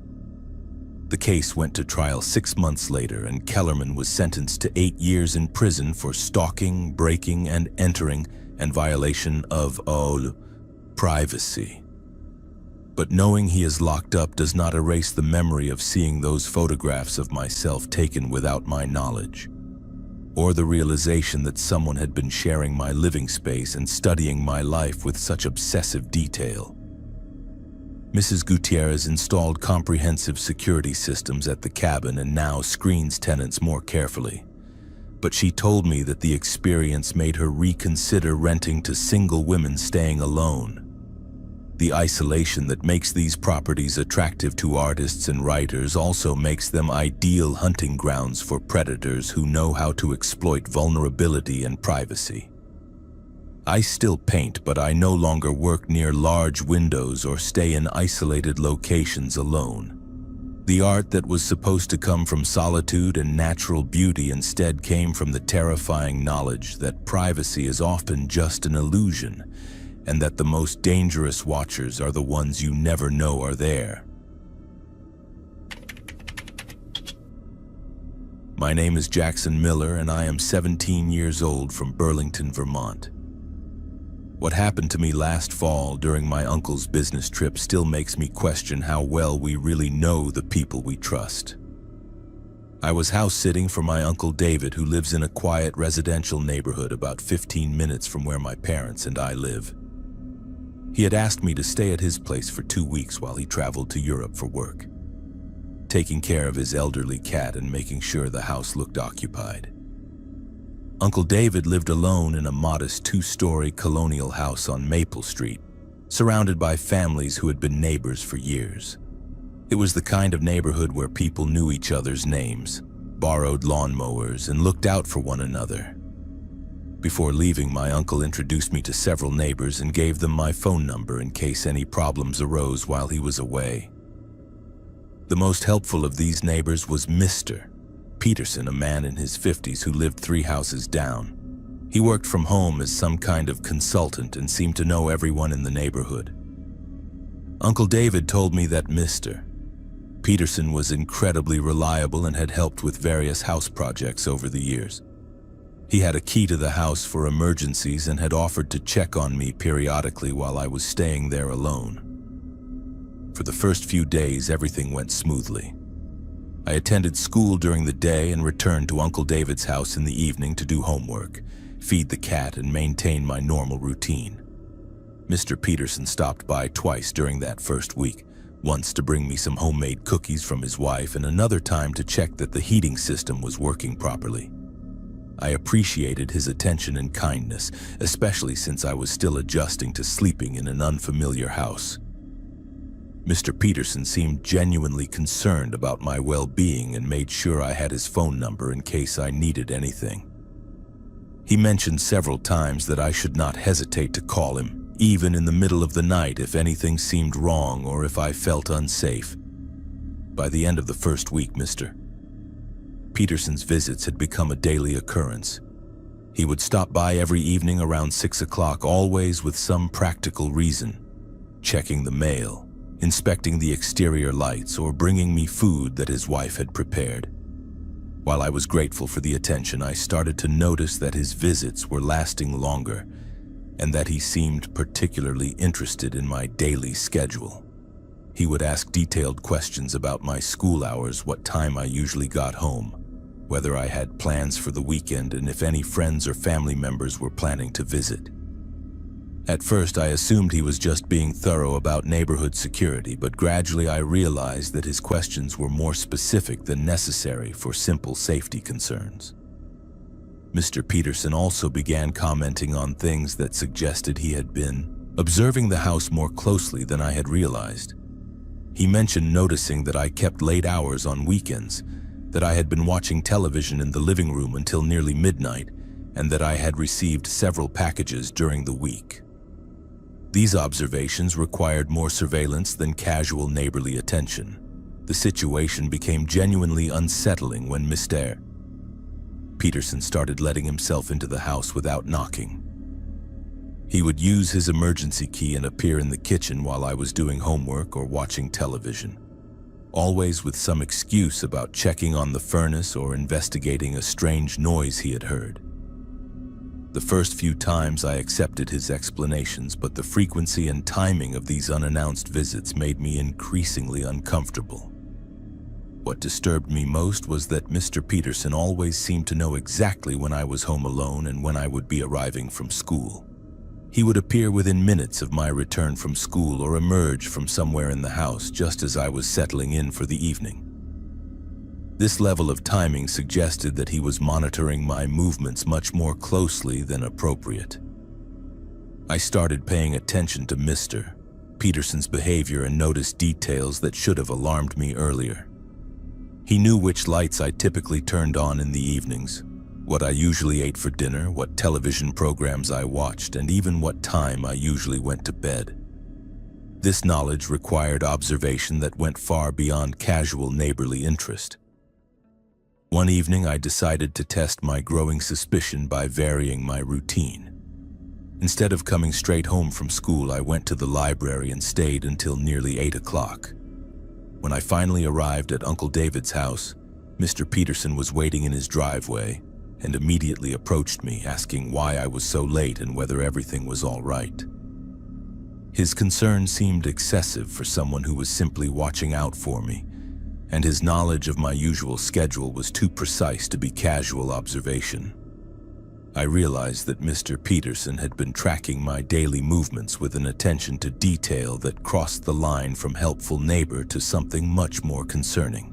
The case went to trial 6 months later, and Kellerman was sentenced to 8 years in prison for stalking, breaking and entering, and violation of privacy. But knowing he is locked up does not erase the memory of seeing those photographs of myself taken without my knowledge, or the realization that someone had been sharing my living space and studying my life with such obsessive detail. Mrs. Gutierrez installed comprehensive security systems at the cabin and now screens tenants more carefully. But she told me that the experience made her reconsider renting to single women staying alone. The isolation that makes these properties attractive to artists and writers also makes them ideal hunting grounds for predators who know how to exploit vulnerability and privacy. I still paint, but I no longer work near large windows or stay in isolated locations alone. The art that was supposed to come from solitude and natural beauty instead came from the terrifying knowledge that privacy is often just an illusion, and that the most dangerous watchers are the ones you never know are there. My name is Jackson Miller, and I am 17 years old from Burlington, Vermont. What happened to me last fall during my uncle's business trip still makes me question how well we really know the people we trust. I was house sitting for my Uncle David, who lives in a quiet residential neighborhood about 15 minutes from where my parents and I live. He had asked me to stay at his place for 2 weeks while he traveled to Europe for work, taking care of his elderly cat and making sure the house looked occupied. Uncle David lived alone in a modest 2-story colonial house on Maple Street, surrounded by families who had been neighbors for years. It was the kind of neighborhood where people knew each other's names, borrowed lawnmowers, and looked out for one another. Before leaving, my uncle introduced me to several neighbors and gave them my phone number in case any problems arose while he was away. The most helpful of these neighbors was Mr. Peterson, a man in his 50s who lived 3 houses down. He worked from home as some kind of consultant and seemed to know everyone in the neighborhood. Uncle David told me that Mr. Peterson was incredibly reliable and had helped with various house projects over the years. He had a key to the house for emergencies and had offered to check on me periodically while I was staying there alone. For the first few days, everything went smoothly. I attended school during the day and returned to Uncle David's house in the evening to do homework, feed the cat, and maintain my normal routine. Mr. Peterson stopped by twice during that first week, once to bring me some homemade cookies from his wife and another time to check that the heating system was working properly. I appreciated his attention and kindness, especially since I was still adjusting to sleeping in an unfamiliar house. Mr. Peterson seemed genuinely concerned about my well-being and made sure I had his phone number in case I needed anything. He mentioned several times that I should not hesitate to call him, even in the middle of the night, if anything seemed wrong or if I felt unsafe. By the end of the first week, Mr. Peterson's visits had become a daily occurrence. He would stop by every evening around 6 o'clock, always with some practical reason, checking the mail, inspecting the exterior lights, or bringing me food that his wife had prepared. While I was grateful for the attention, I started to notice that his visits were lasting longer, and that he seemed particularly interested in my daily schedule. He would ask detailed questions about my school hours, what time I usually got home, whether I had plans for the weekend, and if any friends or family members were planning to visit. At first, I assumed he was just being thorough about neighborhood security, but gradually I realized that his questions were more specific than necessary for simple safety concerns. Mr. Peterson also began commenting on things that suggested he had been observing the house more closely than I had realized. He mentioned noticing that I kept late hours on weekends, that I had been watching television in the living room until nearly midnight, and that I had received several packages during the week. These observations required more surveillance than casual neighborly attention. The situation became genuinely unsettling when Mr. Peterson started letting himself into the house without knocking. He would use his emergency key and appear in the kitchen while I was doing homework or watching television, always with some excuse about checking on the furnace or investigating a strange noise he had heard. The first few times I accepted his explanations, but the frequency and timing of these unannounced visits made me increasingly uncomfortable. What disturbed me most was that Mr. Peterson always seemed to know exactly when I was home alone and when I would be arriving from school. He would appear within minutes of my return from school or emerge from somewhere in the house just as I was settling in for the evening. This level of timing suggested that he was monitoring my movements much more closely than appropriate. I started paying attention to Mr. Peterson's behavior and noticed details that should have alarmed me earlier. He knew which lights I typically turned on in the evenings, what I usually ate for dinner, what television programs I watched, and even what time I usually went to bed. This knowledge required observation that went far beyond casual neighborly interest. One evening, I decided to test my growing suspicion by varying my routine. Instead of coming straight home from school, I went to the library and stayed until nearly 8 o'clock. When I finally arrived at Uncle David's house, Mr. Peterson was waiting in his driveway, and immediately approached me, asking why I was so late and whether everything was all right. His concern seemed excessive for someone who was simply watching out for me, and his knowledge of my usual schedule was too precise to be casual observation. I realized that Mr. Peterson had been tracking my daily movements with an attention to detail that crossed the line from helpful neighbor to something much more concerning.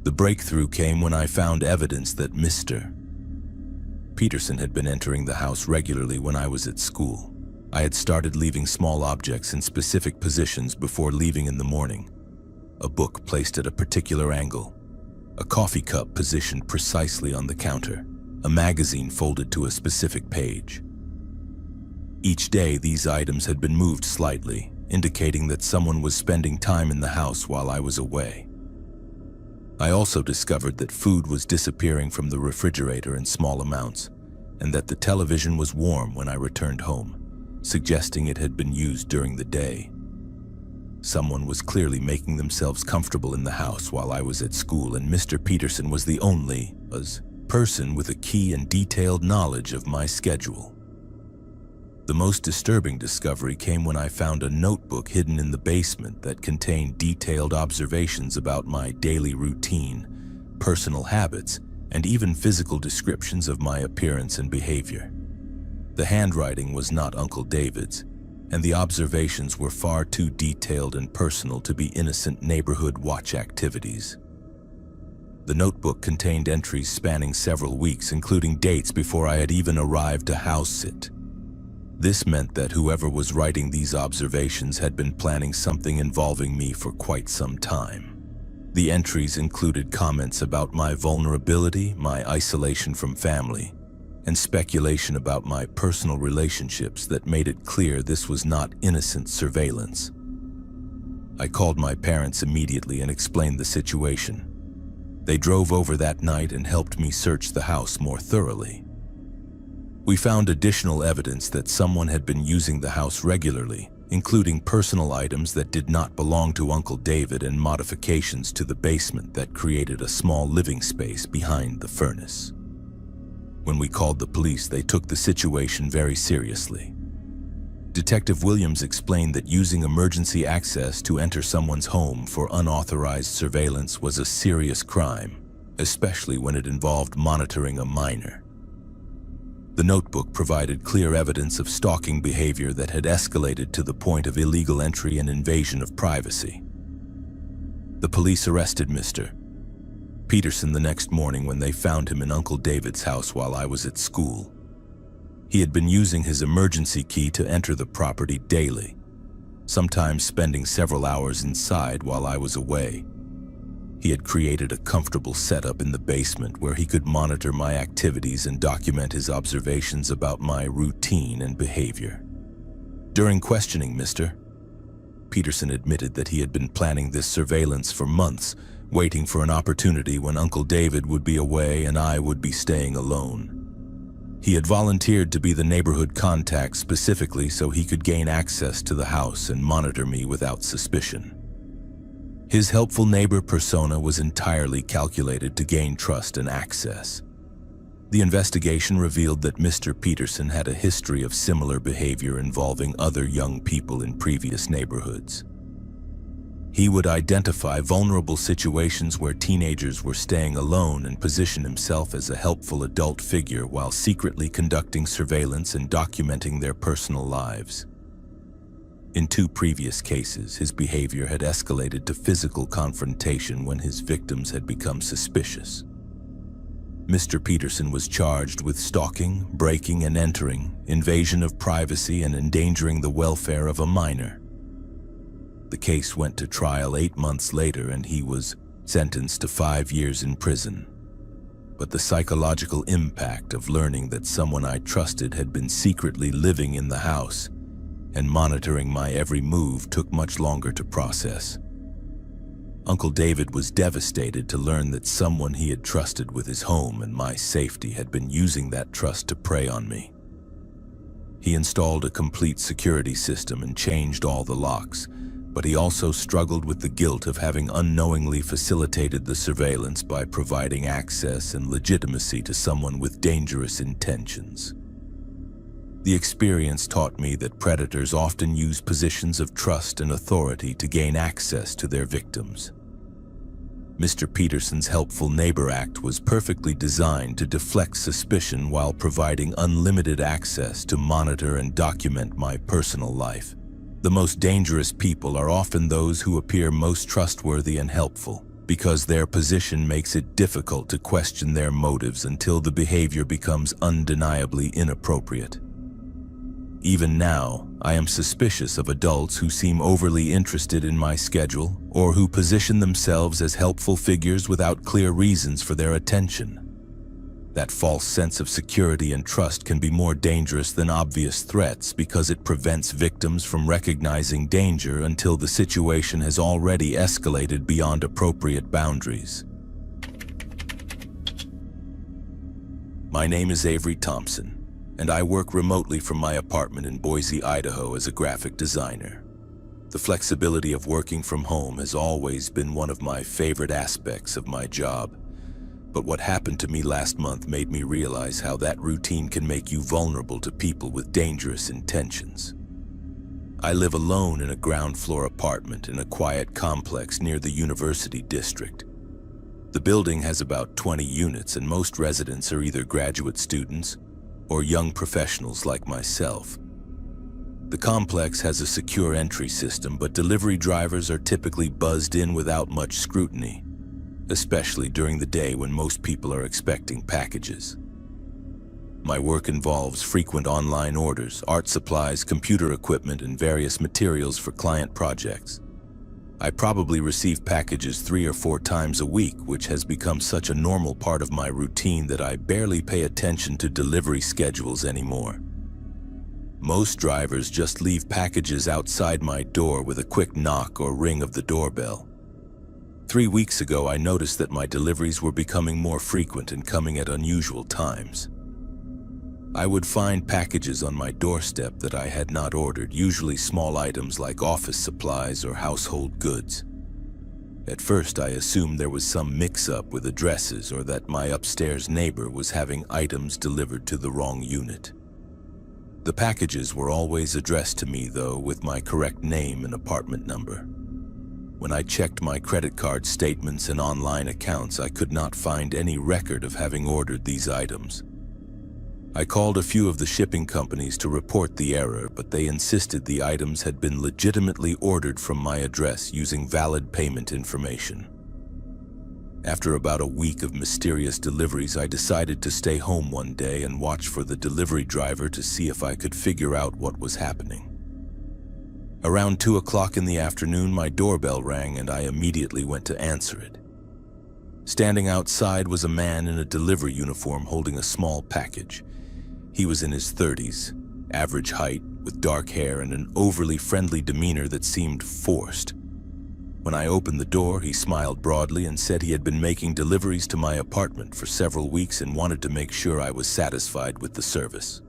The breakthrough came when I found evidence that Mr. Peterson had been entering the house regularly when I was at school. I had started leaving small objects in specific positions before leaving in the morning. A book placed at a particular angle, a coffee cup positioned precisely on the counter, a magazine folded to a specific page. Each day, these items had been moved slightly, indicating that someone was spending time in the house while I was away. I also discovered that food was disappearing from the refrigerator in small amounts, and that the television was warm when I returned home, suggesting it had been used during the day. Someone was clearly making themselves comfortable in the house while I was at school, and Mr. Peterson was the only person with a key and detailed knowledge of my schedule. The most disturbing discovery came when I found a notebook hidden in the basement that contained detailed observations about my daily routine, personal habits, and even physical descriptions of my appearance and behavior. The handwriting was not Uncle David's, and the observations were far too detailed and personal to be innocent neighborhood watch activities. The notebook contained entries spanning several weeks, including dates before I had even arrived to house sit. This meant that whoever was writing these observations had been planning something involving me for quite some time. The entries included comments about my vulnerability, my isolation from family, and speculation about my personal relationships that made it clear this was not innocent surveillance. I called my parents immediately and explained the situation. They drove over that night and helped me search the house more thoroughly. We found additional evidence that someone had been using the house regularly, including personal items that did not belong to Uncle David and modifications to the basement that created a small living space behind the furnace. When we called the police, they took the situation very seriously. Detective Williams explained that using emergency access to enter someone's home for unauthorized surveillance was a serious crime, especially when it involved monitoring a minor. The notebook provided clear evidence of stalking behavior that had escalated to the point of illegal entry and invasion of privacy. The police arrested Mr. Peterson the next morning when they found him in Uncle David's house while I was at school. He had been using his emergency key to enter the property daily, sometimes spending several hours inside while I was away. He had created a comfortable setup in the basement where he could monitor my activities and document his observations about my routine and behavior. During questioning, Mr. Peterson admitted that he had been planning this surveillance for months, waiting for an opportunity when Uncle David would be away and I would be staying alone. He had volunteered to be the neighborhood contact specifically so he could gain access to the house and monitor me without suspicion. His helpful neighbor persona was entirely calculated to gain trust and access. The investigation revealed that Mr. Peterson had a history of similar behavior involving other young people in previous neighborhoods. He would identify vulnerable situations where teenagers were staying alone and position himself as a helpful adult figure while secretly conducting surveillance and documenting their personal lives. In 2 previous cases, his behavior had escalated to physical confrontation when his victims had become suspicious. Mr. Peterson was charged with stalking, breaking and entering, invasion of privacy, and endangering the welfare of a minor. The case went to trial 8 months later and he was sentenced to 5 years in prison. But the psychological impact of learning that someone I trusted had been secretly living in the house and monitoring my every move took much longer to process. Uncle David was devastated to learn that someone he had trusted with his home and my safety had been using that trust to prey on me. He installed a complete security system and changed all the locks, but he also struggled with the guilt of having unknowingly facilitated the surveillance by providing access and legitimacy to someone with dangerous intentions. The experience taught me that predators often use positions of trust and authority to gain access to their victims. Mr. Peterson's Helpful Neighbor Act was perfectly designed to deflect suspicion while providing unlimited access to monitor and document my personal life. The most dangerous people are often those who appear most trustworthy and helpful, because their position makes it difficult to question their motives until the behavior becomes undeniably inappropriate. Even now, I am suspicious of adults who seem overly interested in my schedule or who position themselves as helpful figures without clear reasons for their attention. That false sense of security and trust can be more dangerous than obvious threats because it prevents victims from recognizing danger until the situation has already escalated beyond appropriate boundaries. My name is Avery Thompson, and I work remotely from my apartment in Boise, Idaho as a graphic designer. The flexibility of working from home has always been one of my favorite aspects of my job. But what happened to me last month made me realize how that routine can make you vulnerable to people with dangerous intentions. I live alone in a ground-floor apartment in a quiet complex near the University District. The building has about 20 units, and most residents are either graduate students or young professionals like myself. The complex has a secure entry system, but delivery drivers are typically buzzed in without much scrutiny, especially during the day when most people are expecting packages. My work involves frequent online orders, art supplies, computer equipment, and various materials for client projects. I probably receive packages 3 or 4 times a week, which has become such a normal part of my routine that I barely pay attention to delivery schedules anymore. Most drivers just leave packages outside my door with a quick knock or ring of the doorbell. 3 weeks ago, I noticed that my deliveries were becoming more frequent and coming at unusual times. I would find packages on my doorstep that I had not ordered, usually small items like office supplies or household goods. At first, I assumed there was some mix-up with addresses or that my upstairs neighbor was having items delivered to the wrong unit. The packages were always addressed to me, though, with my correct name and apartment number. When I checked my credit card statements and online accounts, I could not find any record of having ordered these items. I called a few of the shipping companies to report the error, but they insisted the items had been legitimately ordered from my address using valid payment information. After about a week of mysterious deliveries, I decided to stay home one day and watch for the delivery driver to see if I could figure out what was happening. Around 2 o'clock in the afternoon, my doorbell rang and I immediately went to answer it. Standing outside was a man in a delivery uniform holding a small package. He was in his 30s, average height, with dark hair and an overly friendly demeanor that seemed forced. When I opened the door, he smiled broadly and said he had been making deliveries to my apartment for several weeks and wanted to make sure I was satisfied with the service.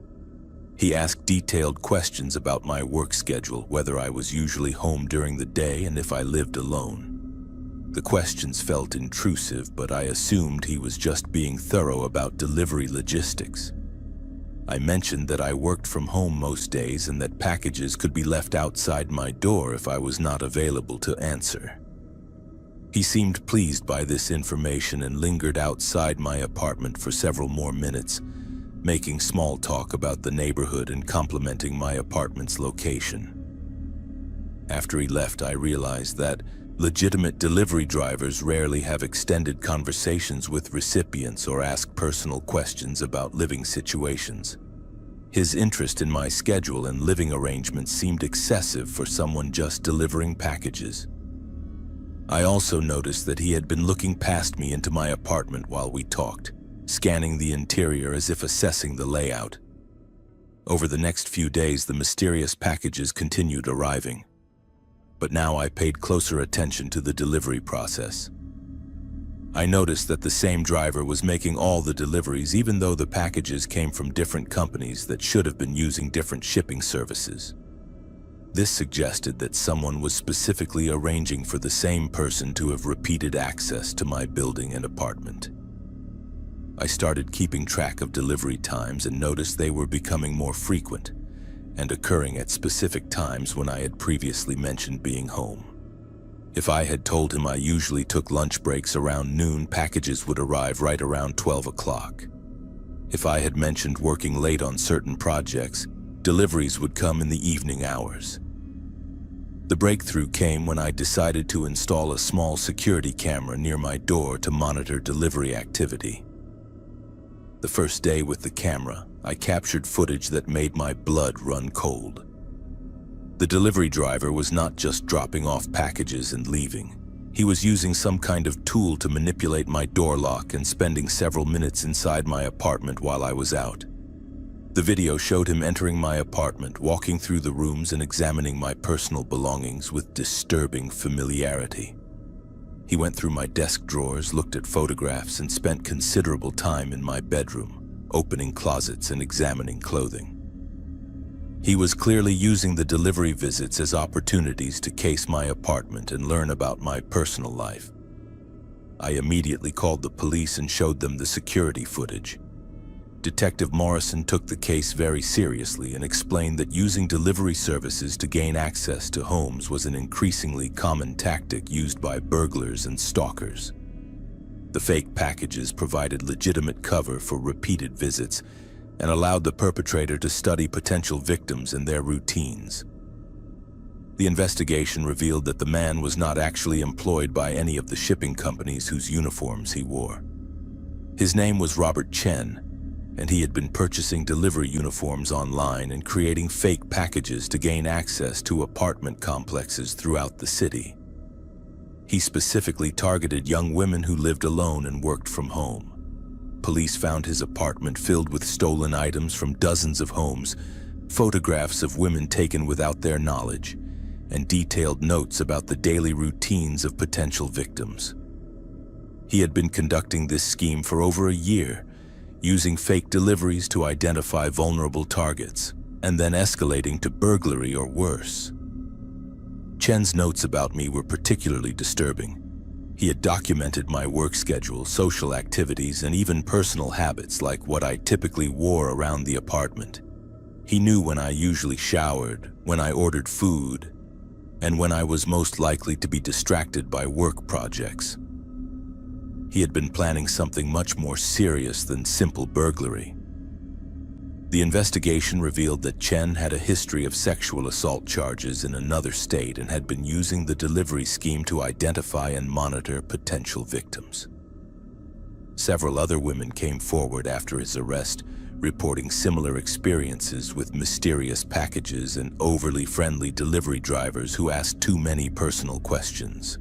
He asked detailed questions about my work schedule, whether I was usually home during the day, and if I lived alone. The questions felt intrusive, but I assumed he was just being thorough about delivery logistics. I mentioned that I worked from home most days and that packages could be left outside my door if I was not available to answer. He seemed pleased by this information and lingered outside my apartment for several more minutes, making small talk about the neighborhood and complimenting my apartment's location. After he left, I realized that legitimate delivery drivers rarely have extended conversations with recipients or ask personal questions about living situations. His interest in my schedule and living arrangements seemed excessive for someone just delivering packages. I also noticed that he had been looking past me into my apartment while we talked, scanning the interior as if assessing the layout. Over the next few days, the mysterious packages continued arriving. But now I paid closer attention to the delivery process. I noticed that the same driver was making all the deliveries, even though the packages came from different companies that should have been using different shipping services. This suggested that someone was specifically arranging for the same person to have repeated access to my building and apartment. I started keeping track of delivery times and noticed they were becoming more frequent and occurring at specific times when I had previously mentioned being home. If I had told him I usually took lunch breaks around noon, packages would arrive right around 12 o'clock. If I had mentioned working late on certain projects, deliveries would come in the evening hours. The breakthrough came when I decided to install a small security camera near my door to monitor delivery activity. The first day with the camera, I captured footage that made my blood run cold. The delivery driver was not just dropping off packages and leaving. He was using some kind of tool to manipulate my door lock and spending several minutes inside my apartment while I was out. The video showed him entering my apartment, walking through the rooms and examining my personal belongings with disturbing familiarity. He went through my desk drawers, looked at photographs, and spent considerable time in my bedroom, opening closets and examining clothing. He was clearly using the delivery visits as opportunities to case my apartment and learn about my personal life. I immediately called the police and showed them the security footage. Detective Morrison took the case very seriously and explained that using delivery services to gain access to homes was an increasingly common tactic used by burglars and stalkers. The fake packages provided legitimate cover for repeated visits and allowed the perpetrator to study potential victims and their routines. The investigation revealed that the man was not actually employed by any of the shipping companies whose uniforms he wore. His name was Robert Chen, and he had been purchasing delivery uniforms online and creating fake packages to gain access to apartment complexes throughout the city. He specifically targeted young women who lived alone and worked from home. Police found his apartment filled with stolen items from dozens of homes, photographs of women taken without their knowledge, and detailed notes about the daily routines of potential victims. He had been conducting this scheme for over a year, using fake deliveries to identify vulnerable targets, and then escalating to burglary or worse. Chen's notes about me were particularly disturbing. He had documented my work schedule, social activities, and even personal habits like what I typically wore around the apartment. He knew when I usually showered, when I ordered food, and when I was most likely to be distracted by work projects. He had been planning something much more serious than simple burglary. The investigation revealed that Chen had a history of sexual assault charges in another state and had been using the delivery scheme to identify and monitor potential victims. Several other women came forward after his arrest, reporting similar experiences with mysterious packages and overly friendly delivery drivers who asked too many personal questions.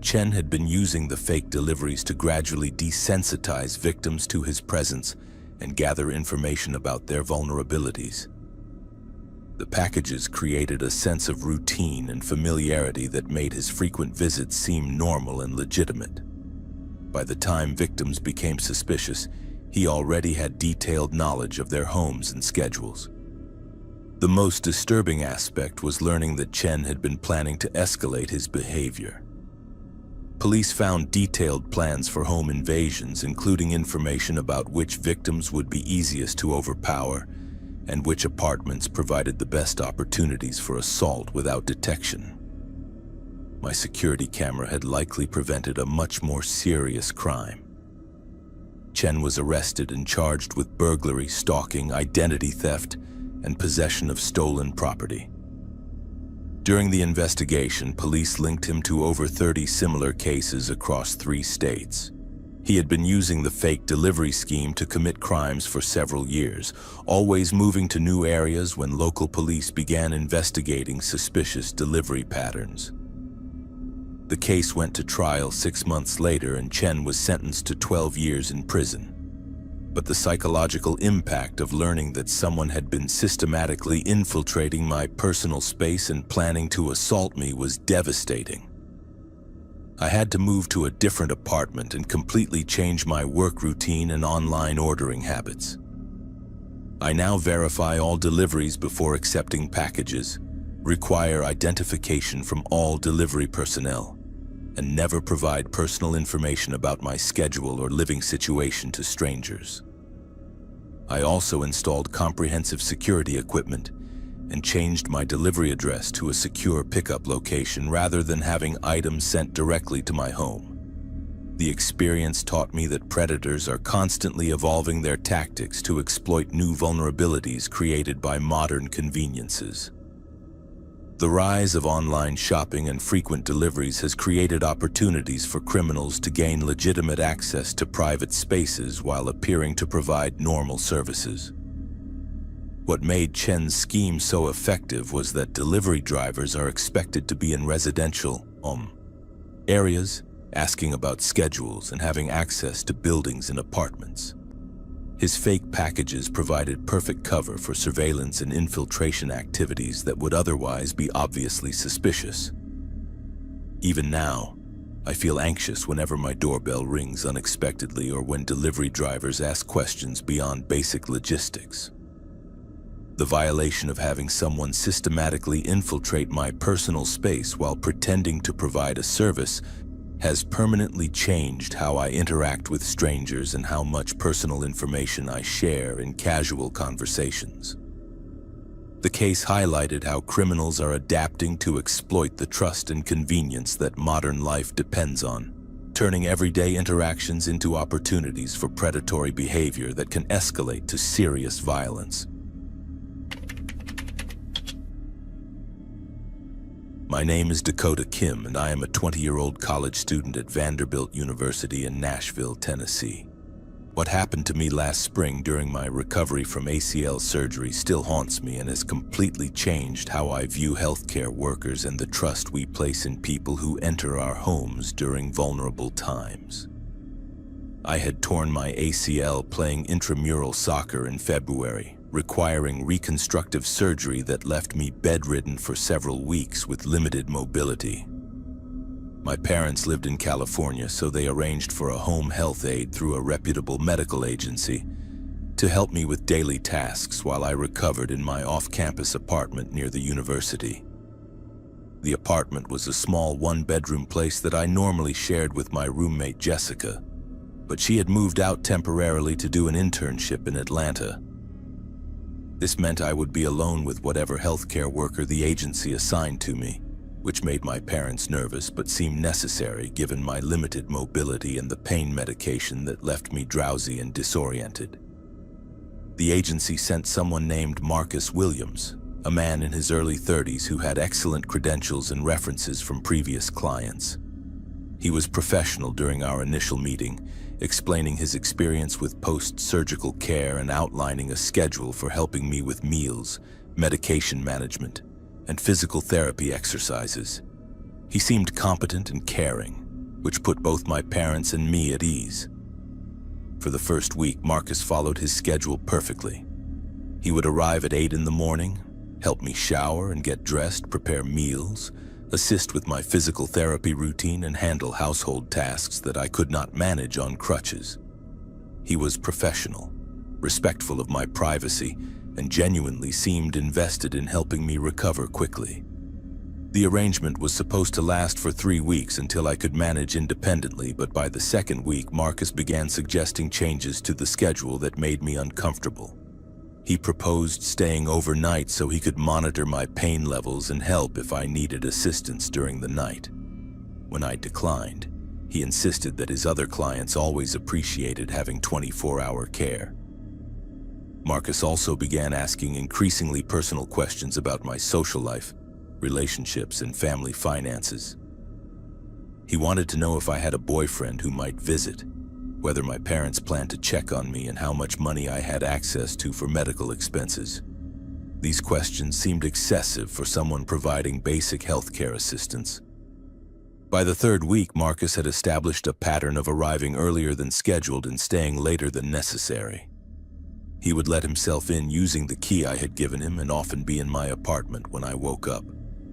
Chen had been using the fake deliveries to gradually desensitize victims to his presence and gather information about their vulnerabilities. The packages created a sense of routine and familiarity that made his frequent visits seem normal and legitimate. By the time victims became suspicious, he already had detailed knowledge of their homes and schedules. The most disturbing aspect was learning that Chen had been planning to escalate his behavior. Police found detailed plans for home invasions, including information about which victims would be easiest to overpower and which apartments provided the best opportunities for assault without detection. My security camera had likely prevented a much more serious crime. Chen was arrested and charged with burglary, stalking, identity theft, and possession of stolen property. During the investigation, police linked him to over 30 similar cases across 3 states. He had been using the fake delivery scheme to commit crimes for several years, always moving to new areas when local police began investigating suspicious delivery patterns. The case went to trial 6 months later, and Chen was sentenced to 12 years in prison. But the psychological impact of learning that someone had been systematically infiltrating my personal space and planning to assault me was devastating. I had to move to a different apartment and completely change my work routine and online ordering habits. I now verify all deliveries before accepting packages, require identification from all delivery personnel, and never provide personal information about my schedule or living situation to strangers. I also installed comprehensive security equipment and changed my delivery address to a secure pickup location rather than having items sent directly to my home. The experience taught me that predators are constantly evolving their tactics to exploit new vulnerabilities created by modern conveniences. The rise of online shopping and frequent deliveries has created opportunities for criminals to gain legitimate access to private spaces while appearing to provide normal services. What made Chen's scheme so effective was that delivery drivers are expected to be in residential areas, asking about schedules and having access to buildings and apartments. His fake packages provided perfect cover for surveillance and infiltration activities that would otherwise be obviously suspicious. Even now, I feel anxious whenever my doorbell rings unexpectedly or when delivery drivers ask questions beyond basic logistics. The violation of having someone systematically infiltrate my personal space while pretending to provide a service has permanently changed how I interact with strangers and how much personal information I share in casual conversations. The case highlighted how criminals are adapting to exploit the trust and convenience that modern life depends on, turning everyday interactions into opportunities for predatory behavior that can escalate to serious violence. My name is Dakota Kim, and I am a 20-year-old college student at Vanderbilt University in Nashville, Tennessee. What happened to me last spring during my recovery from ACL surgery still haunts me and has completely changed how I view healthcare workers and the trust we place in people who enter our homes during vulnerable times. I had torn my ACL playing intramural soccer in February, requiring reconstructive surgery that left me bedridden for several weeks with limited mobility. My parents lived in California, so they arranged for a home health aide through a reputable medical agency to help me with daily tasks while I recovered in my off-campus apartment near the university. The apartment was a small one-bedroom place that I normally shared with my roommate Jessica, but she had moved out temporarily to do an internship in Atlanta. This meant I would be alone with whatever healthcare worker the agency assigned to me, which made my parents nervous but seemed necessary given my limited mobility and the pain medication that left me drowsy and disoriented. The agency sent someone named Marcus Williams, a man in his early 30s who had excellent credentials and references from previous clients. He was professional during our initial meeting, explaining his experience with post-surgical care and outlining a schedule for helping me with meals, medication management, and physical therapy exercises. He seemed competent and caring, which put both my parents and me at ease. For the first week, Marcus followed his schedule perfectly. He would arrive at 8 in the morning, help me shower and get dressed, prepare meals, assist with my physical therapy routine, and handle household tasks that I could not manage on crutches. He was professional, respectful of my privacy, and genuinely seemed invested in helping me recover quickly. The arrangement was supposed to last for 3 weeks until I could manage independently, but by the second week, Marcus began suggesting changes to the schedule that made me uncomfortable. He proposed staying overnight so he could monitor my pain levels and help if I needed assistance during the night. When I declined, he insisted that his other clients always appreciated having 24-hour care. Marcus also began asking increasingly personal questions about my social life, relationships, and family finances. He wanted to know if I had a boyfriend who might visit, whether my parents planned to check on me, and how much money I had access to for medical expenses. These questions seemed excessive for someone providing basic healthcare assistance. By the third week, Marcus had established a pattern of arriving earlier than scheduled and staying later than necessary. He would let himself in using the key I had given him and often be in my apartment when I woke up,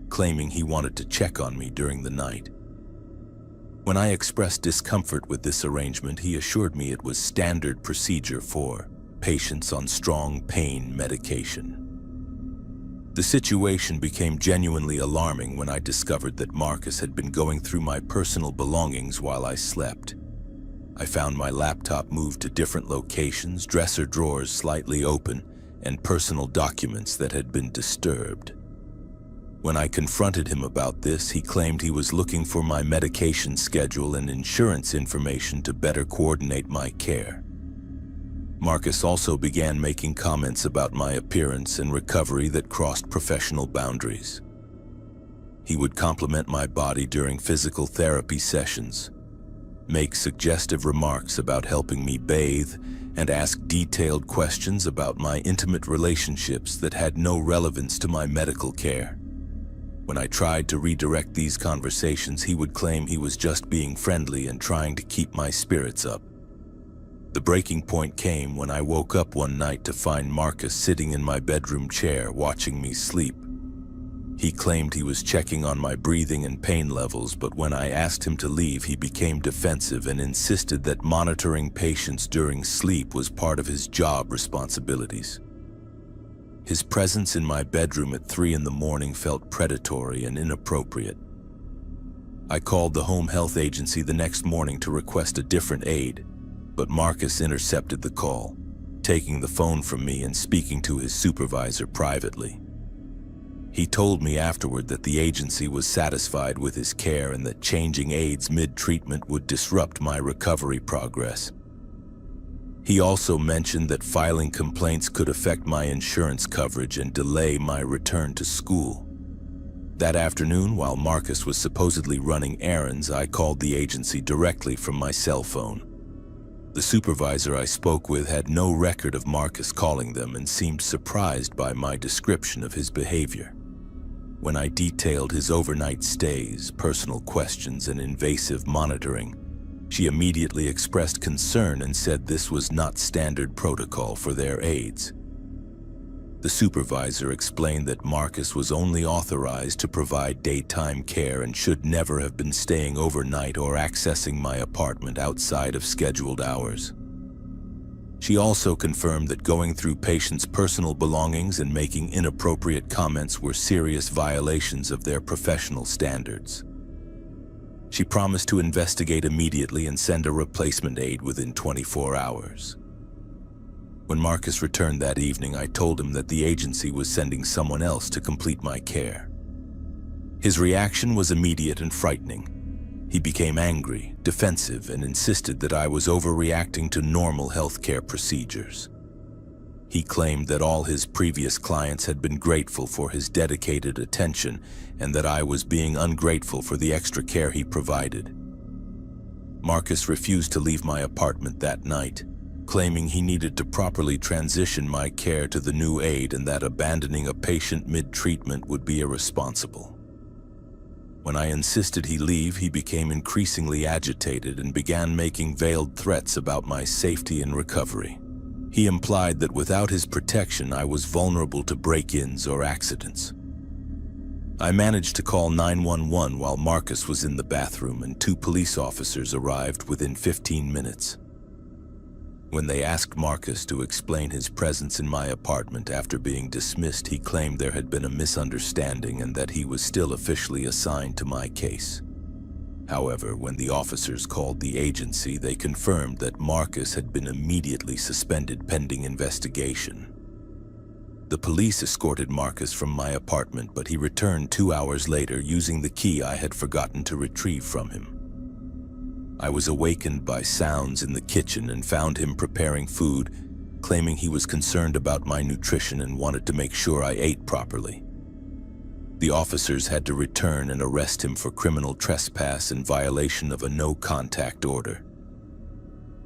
claiming he wanted to check on me during the night. When I expressed discomfort with this arrangement, he assured me it was standard procedure for patients on strong pain medication. The situation became genuinely alarming when I discovered that Marcus had been going through my personal belongings while I slept. I found my laptop moved to different locations, dresser drawers slightly open, and personal documents that had been disturbed. When I confronted him about this, he claimed he was looking for my medication schedule and insurance information to better coordinate my care. Marcus also began making comments about my appearance and recovery that crossed professional boundaries. He would compliment my body during physical therapy sessions, make suggestive remarks about helping me bathe, and ask detailed questions about my intimate relationships that had no relevance to my medical care. When I tried to redirect these conversations, he would claim he was just being friendly and trying to keep my spirits up. The breaking point came when I woke up one night to find Marcus sitting in my bedroom chair watching me sleep. He claimed he was checking on my breathing and pain levels, but when I asked him to leave, he became defensive and insisted that monitoring patients during sleep was part of his job responsibilities. His presence in my bedroom at 3 in the morning felt predatory and inappropriate. I called the home health agency the next morning to request a different aide, but Marcus intercepted the call, taking the phone from me and speaking to his supervisor privately. He told me afterward that the agency was satisfied with his care and that changing aides mid-treatment would disrupt my recovery progress. He also mentioned that filing complaints could affect my insurance coverage and delay my return to school. That afternoon, while Marcus was supposedly running errands, I called the agency directly from my cell phone. The supervisor I spoke with had no record of Marcus calling them and seemed surprised by my description of his behavior. When I detailed his overnight stays, personal questions, and invasive monitoring, she immediately expressed concern and said this was not standard protocol for their aides. The supervisor explained that Marcus was only authorized to provide daytime care and should never have been staying overnight or accessing my apartment outside of scheduled hours. She also confirmed that going through patients' personal belongings and making inappropriate comments were serious violations of their professional standards. She promised to investigate immediately and send a replacement aide within 24 hours. When Marcus returned that evening, I told him that the agency was sending someone else to complete my care. His reaction was immediate and frightening. He became angry, defensive, and insisted that I was overreacting to normal healthcare procedures. He claimed that all his previous clients had been grateful for his dedicated attention and that I was being ungrateful for the extra care he provided. Marcus refused to leave my apartment that night, claiming he needed to properly transition my care to the new aide and that abandoning a patient mid-treatment would be irresponsible. When I insisted he leave, he became increasingly agitated and began making veiled threats about my safety and recovery. He implied that without his protection, I was vulnerable to break-ins or accidents. I managed to call 911 while Marcus was in the bathroom, and 2 police officers arrived within 15 minutes. When they asked Marcus to explain his presence in my apartment after being dismissed, he claimed there had been a misunderstanding and that he was still officially assigned to my case. However, when the officers called the agency, they confirmed that Marcus had been immediately suspended pending investigation. The police escorted Marcus from my apartment, but he returned 2 hours later using the key I had forgotten to retrieve from him. I was awakened by sounds in the kitchen and found him preparing food, claiming he was concerned about my nutrition and wanted to make sure I ate properly. The officers had to return and arrest him for criminal trespass in violation of a no-contact order.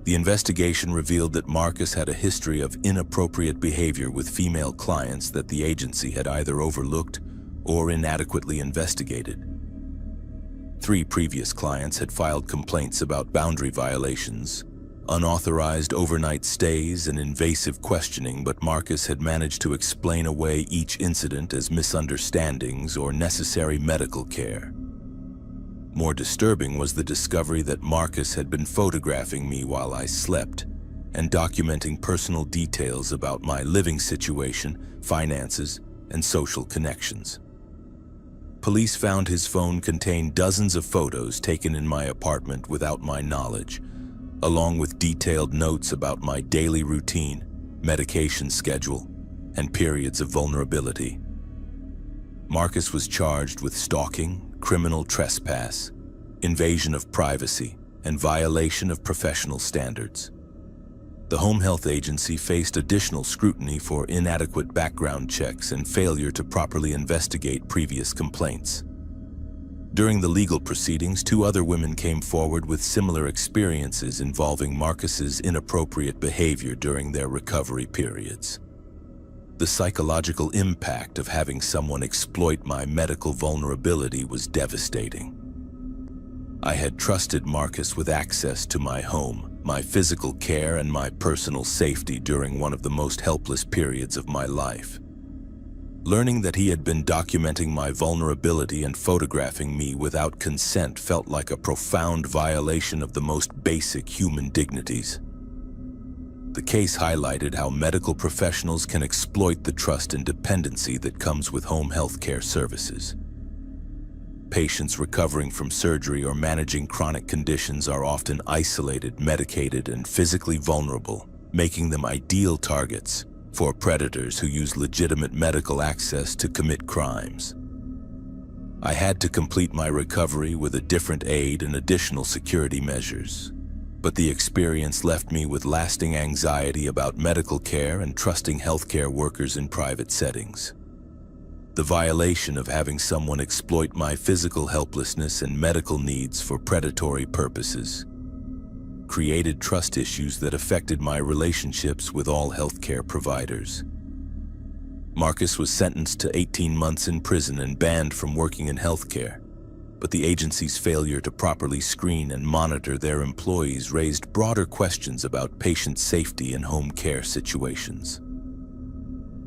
The investigation revealed that Marcus had a history of inappropriate behavior with female clients that the agency had either overlooked or inadequately investigated. 3 previous clients had filed complaints about boundary violations, unauthorized overnight stays, and invasive questioning, but Marcus had managed to explain away each incident as misunderstandings or necessary medical care. More disturbing was the discovery that Marcus had been photographing me while I slept and documenting personal details about my living situation, finances, and social connections. Police found his phone contained dozens of photos taken in my apartment without my knowledge, along with detailed notes about my daily routine, medication schedule, and periods of vulnerability. Marcus was charged with stalking, criminal trespass, invasion of privacy, and violation of professional standards. The Home Health Agency faced additional scrutiny for inadequate background checks and failure to properly investigate previous complaints. During the legal proceedings, 2 other women came forward with similar experiences involving Marcus's inappropriate behavior during their recovery periods. The psychological impact of having someone exploit my medical vulnerability was devastating. I had trusted Marcus with access to my home, my physical care, and my personal safety during one of the most helpless periods of my life. Learning that he had been documenting my vulnerability and photographing me without consent felt like a profound violation of the most basic human dignities. The case highlighted how medical professionals can exploit the trust and dependency that comes with home health care services. Patients recovering from surgery or managing chronic conditions are often isolated, medicated, and physically vulnerable, making them ideal targets for predators who use legitimate medical access to commit crimes. I had to complete my recovery with a different aid and additional security measures, but the experience left me with lasting anxiety about medical care and trusting healthcare workers in private settings. The violation of having someone exploit my physical helplessness and medical needs for predatory purposes created trust issues that affected my relationships with all healthcare providers. Marcus was sentenced to 18 months in prison and banned from working in healthcare, but the agency's failure to properly screen and monitor their employees raised broader questions about patient safety in home care situations.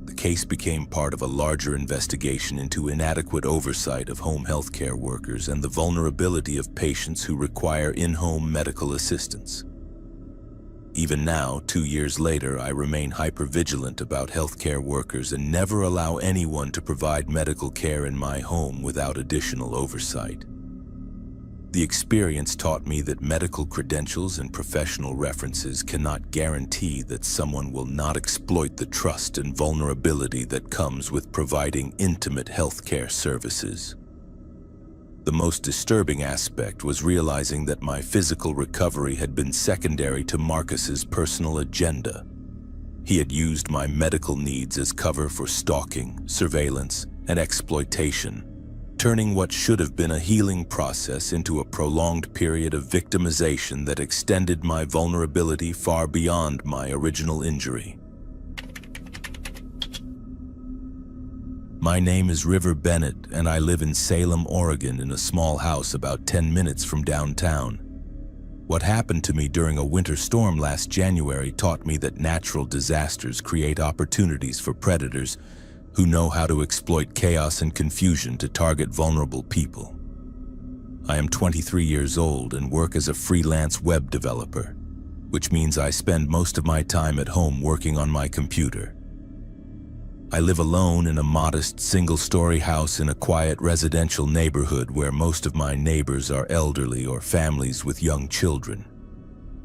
The case became part of a larger investigation into inadequate oversight of home healthcare workers and the vulnerability of patients who require in-home medical assistance. Even now, 2 years later, I remain hypervigilant about healthcare workers and never allow anyone to provide medical care in my home without additional oversight. The experience taught me that medical credentials and professional references cannot guarantee that someone will not exploit the trust and vulnerability that comes with providing intimate healthcare services. The most disturbing aspect was realizing that my physical recovery had been secondary to Marcus's personal agenda. He had used my medical needs as cover for stalking, surveillance, and exploitation, turning what should have been a healing process into a prolonged period of victimization that extended my vulnerability far beyond my original injury. My name is River Bennett, and I live in Salem, Oregon, in a small house about 10 minutes from downtown. What happened to me during a winter storm last January taught me that natural disasters create opportunities for predators who know how to exploit chaos and confusion to target vulnerable people. I am 23 years old and work as a freelance web developer, which means I spend most of my time at home working on my computer. I live alone in a modest single-story house in a quiet residential neighborhood where most of my neighbors are elderly or families with young children.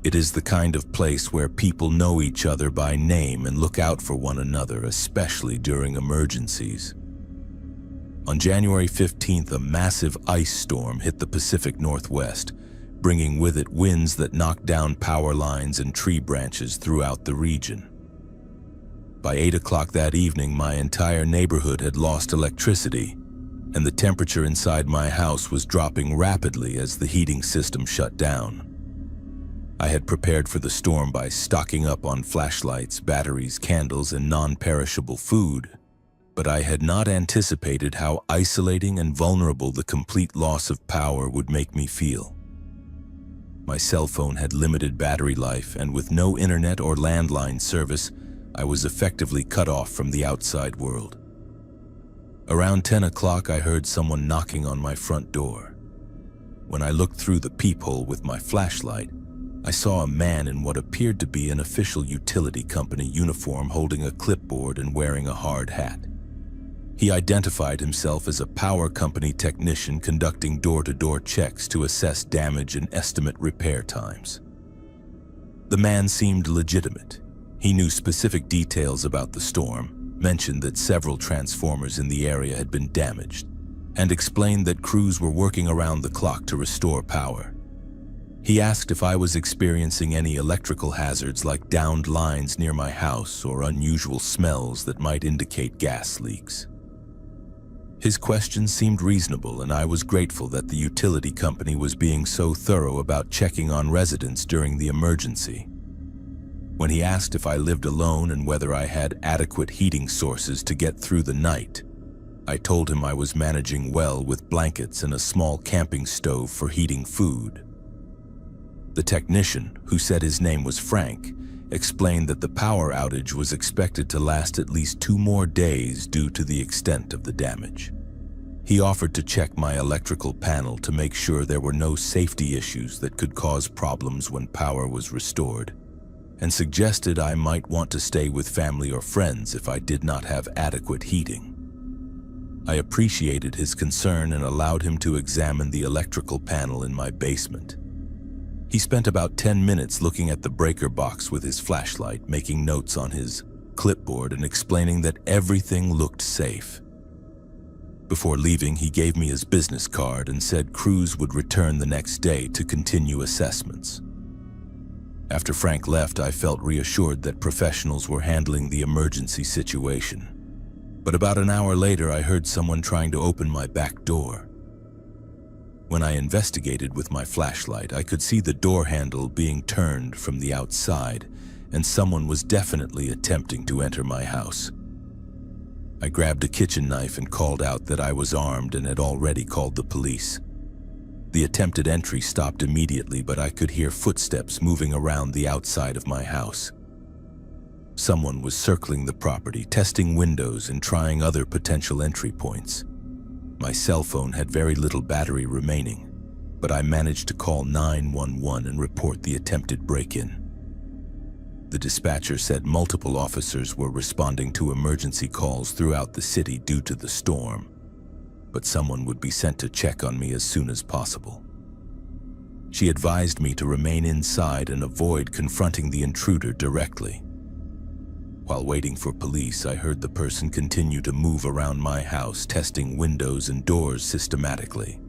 It is the kind of place where people know each other by name and look out for one another, especially during emergencies. On January 15th, a massive ice storm hit the Pacific Northwest, bringing with it winds that knocked down power lines and tree branches throughout the region. By 8 o'clock that evening, my entire neighborhood had lost electricity, and the temperature inside my house was dropping rapidly as the heating system shut down. I had prepared for the storm by stocking up on flashlights, batteries, candles, and non-perishable food, but I had not anticipated how isolating and vulnerable the complete loss of power would make me feel. My cell phone had limited battery life, and with no internet or landline service, I was effectively cut off from the outside world. Around 10 o'clock, I heard someone knocking on my front door. When I looked through the peephole with my flashlight, I saw a man in what appeared to be an official utility company uniform holding a clipboard and wearing a hard hat. He identified himself as a power company technician conducting door-to-door checks to assess damage and estimate repair times. The man seemed legitimate. He knew specific details about the storm, mentioned that several transformers in the area had been damaged, and explained that crews were working around the clock to restore power. He asked if I was experiencing any electrical hazards like downed lines near my house or unusual smells that might indicate gas leaks. His questions seemed reasonable, and I was grateful that the utility company was being so thorough about checking on residents during the emergency. When he asked if I lived alone and whether I had adequate heating sources to get through the night, I told him I was managing well with blankets and a small camping stove for heating food. The technician, who said his name was Frank, explained that the power outage was expected to last at least 2 more days due to the extent of the damage. He offered to check my electrical panel to make sure there were no safety issues that could cause problems when power was restored, and suggested I might want to stay with family or friends if I did not have adequate heating. I appreciated his concern and allowed him to examine the electrical panel in my basement. He spent about 10 minutes looking at the breaker box with his flashlight, making notes on his clipboard and explaining that everything looked safe. Before leaving, he gave me his business card and said crews would return the next day to continue assessments. After Frank left, I felt reassured that professionals were handling the emergency situation. But about an hour later, I heard someone trying to open my back door. When I investigated with my flashlight, I could see the door handle being turned from the outside, and someone was definitely attempting to enter my house. I grabbed a kitchen knife and called out that I was armed and had already called the police. The attempted entry stopped immediately, but I could hear footsteps moving around the outside of my house. Someone was circling the property, testing windows and trying other potential entry points. My cell phone had very little battery remaining, but I managed to call 911 and report the attempted break-in. The dispatcher said multiple officers were responding to emergency calls throughout the city due to the storm, but someone would be sent to check on me as soon as possible. She advised me to remain inside and avoid confronting the intruder directly. While waiting for police, I heard the person continue to move around my house, testing windows and doors systematically.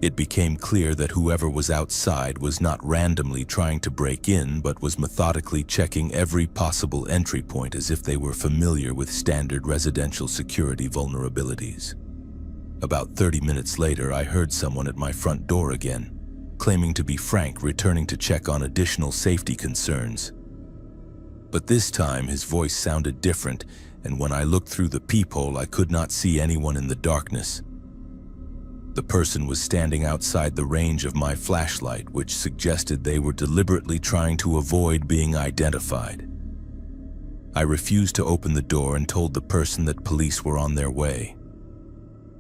It became clear that whoever was outside was not randomly trying to break in, but was methodically checking every possible entry point as if they were familiar with standard residential security vulnerabilities. About 30 minutes later, I heard someone at my front door again, claiming to be Frank, returning to check on additional safety concerns. But this time his voice sounded different, and when I looked through the peephole, I could not see anyone in the darkness. The person was standing outside the range of my flashlight, which suggested they were deliberately trying to avoid being identified. I refused to open the door and told the person that police were on their way.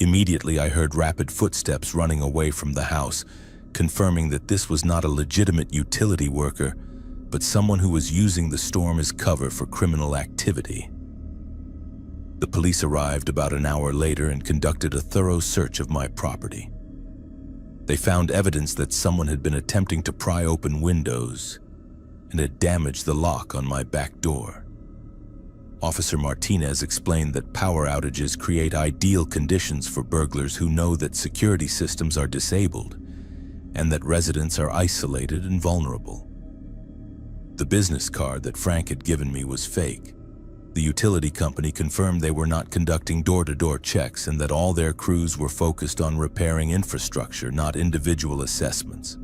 Immediately, I heard rapid footsteps running away from the house, confirming that this was not a legitimate utility worker, but someone who was using the storm as cover for criminal activity. The police arrived about an hour later and conducted a thorough search of my property. They found evidence that someone had been attempting to pry open windows and had damaged the lock on my back door. Officer Martinez explained that power outages create ideal conditions for burglars who know that security systems are disabled and that residents are isolated and vulnerable. The business card that Frank had given me was fake. The utility company confirmed they were not conducting door-to-door checks and that all their crews were focused on repairing infrastructure, not individual assessments.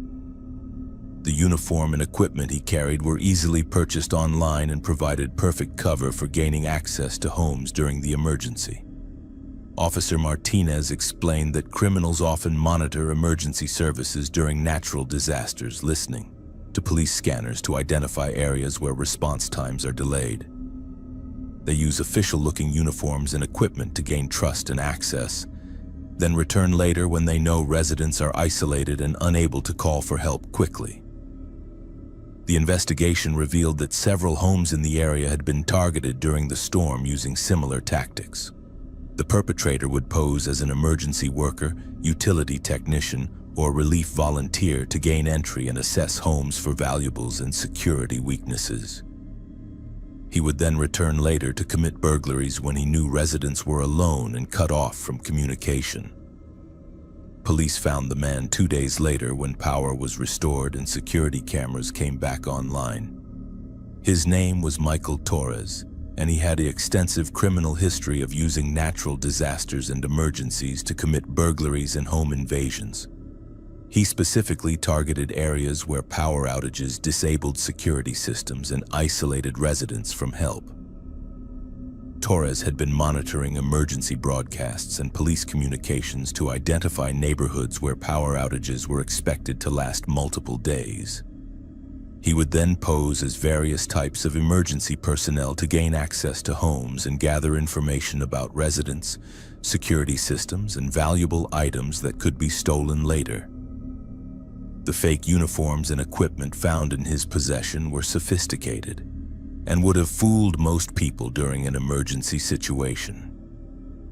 The uniform and equipment he carried were easily purchased online and provided perfect cover for gaining access to homes during the emergency. Officer Martinez explained that criminals often monitor emergency services during natural disasters, listening to police scanners to identify areas where response times are delayed. They use official-looking uniforms and equipment to gain trust and access, then return later when they know residents are isolated and unable to call for help quickly. The investigation revealed that several homes in the area had been targeted during the storm using similar tactics. The perpetrator would pose as an emergency worker, utility technician, or relief volunteer to gain entry and assess homes for valuables and security weaknesses. He would then return later to commit burglaries when he knew residents were alone and cut off from communication. Police found the man 2 days later when power was restored and security cameras came back online. His name was Michael Torres, and he had an extensive criminal history of using natural disasters and emergencies to commit burglaries and home invasions. He specifically targeted areas where power outages disabled security systems and isolated residents from help. Torres had been monitoring emergency broadcasts and police communications to identify neighborhoods where power outages were expected to last multiple days. He would then pose as various types of emergency personnel to gain access to homes and gather information about residents, security systems, and valuable items that could be stolen later. The fake uniforms and equipment found in his possession were sophisticated and would have fooled most people during an emergency situation.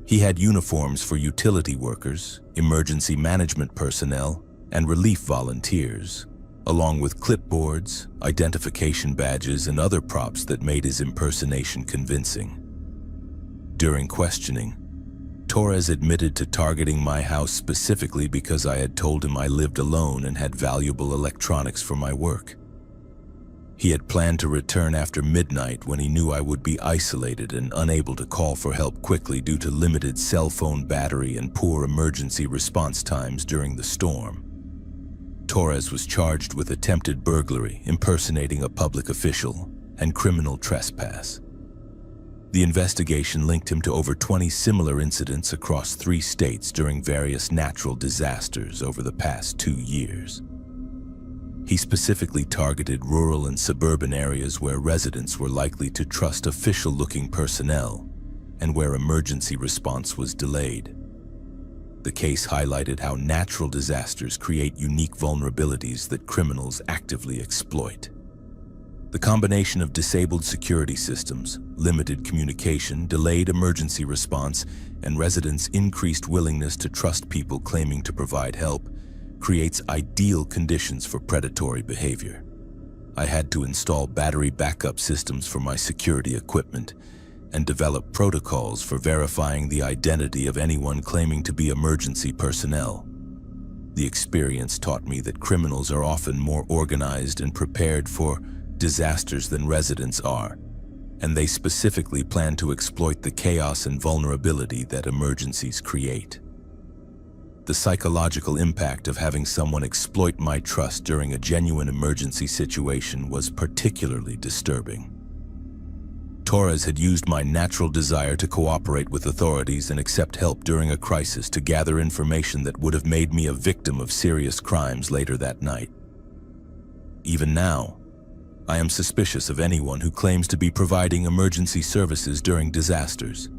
He had uniforms for utility workers, emergency management personnel, and relief volunteers, along with clipboards, identification badges, and other props that made his impersonation convincing. During questioning, Torres admitted to targeting my house specifically because I had told him I lived alone and had valuable electronics for my work. He had planned to return after midnight when he knew I would be isolated and unable to call for help quickly due to limited cell phone battery and poor emergency response times during the storm. Torres was charged with attempted burglary, impersonating a public official, and criminal trespass. The investigation linked him to over 20 similar incidents across 3 states during various natural disasters over the past 2 years. He specifically targeted rural and suburban areas where residents were likely to trust official-looking personnel and where emergency response was delayed. The case highlighted how natural disasters create unique vulnerabilities that criminals actively exploit. The combination of disabled security systems, limited communication, delayed emergency response, and residents' increased willingness to trust people claiming to provide help creates ideal conditions for predatory behavior. I had to install battery backup systems for my security equipment and develop protocols for verifying the identity of anyone claiming to be emergency personnel. The experience taught me that criminals are often more organized and prepared for disasters than residents are, and they specifically plan to exploit the chaos and vulnerability that emergencies create. The psychological impact of having someone exploit my trust during a genuine emergency situation was particularly disturbing. Torres had used my natural desire to cooperate with authorities and accept help during a crisis to gather information that would have made me a victim of serious crimes later that night. Even now, I am suspicious of anyone who claims to be providing emergency services during disasters,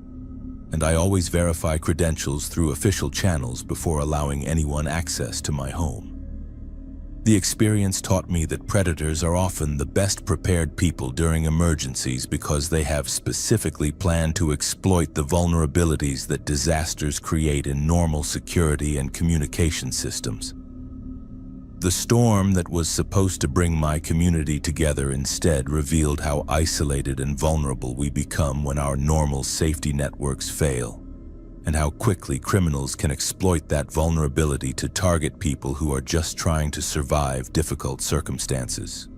and I always verify credentials through official channels before allowing anyone access to my home. The experience taught me that predators are often the best prepared people during emergencies because they have specifically planned to exploit the vulnerabilities that disasters create in normal security and communication systems. The storm that was supposed to bring my community together instead revealed how isolated and vulnerable we become when our normal safety networks fail, and how quickly criminals can exploit that vulnerability to target people who are just trying to survive difficult circumstances.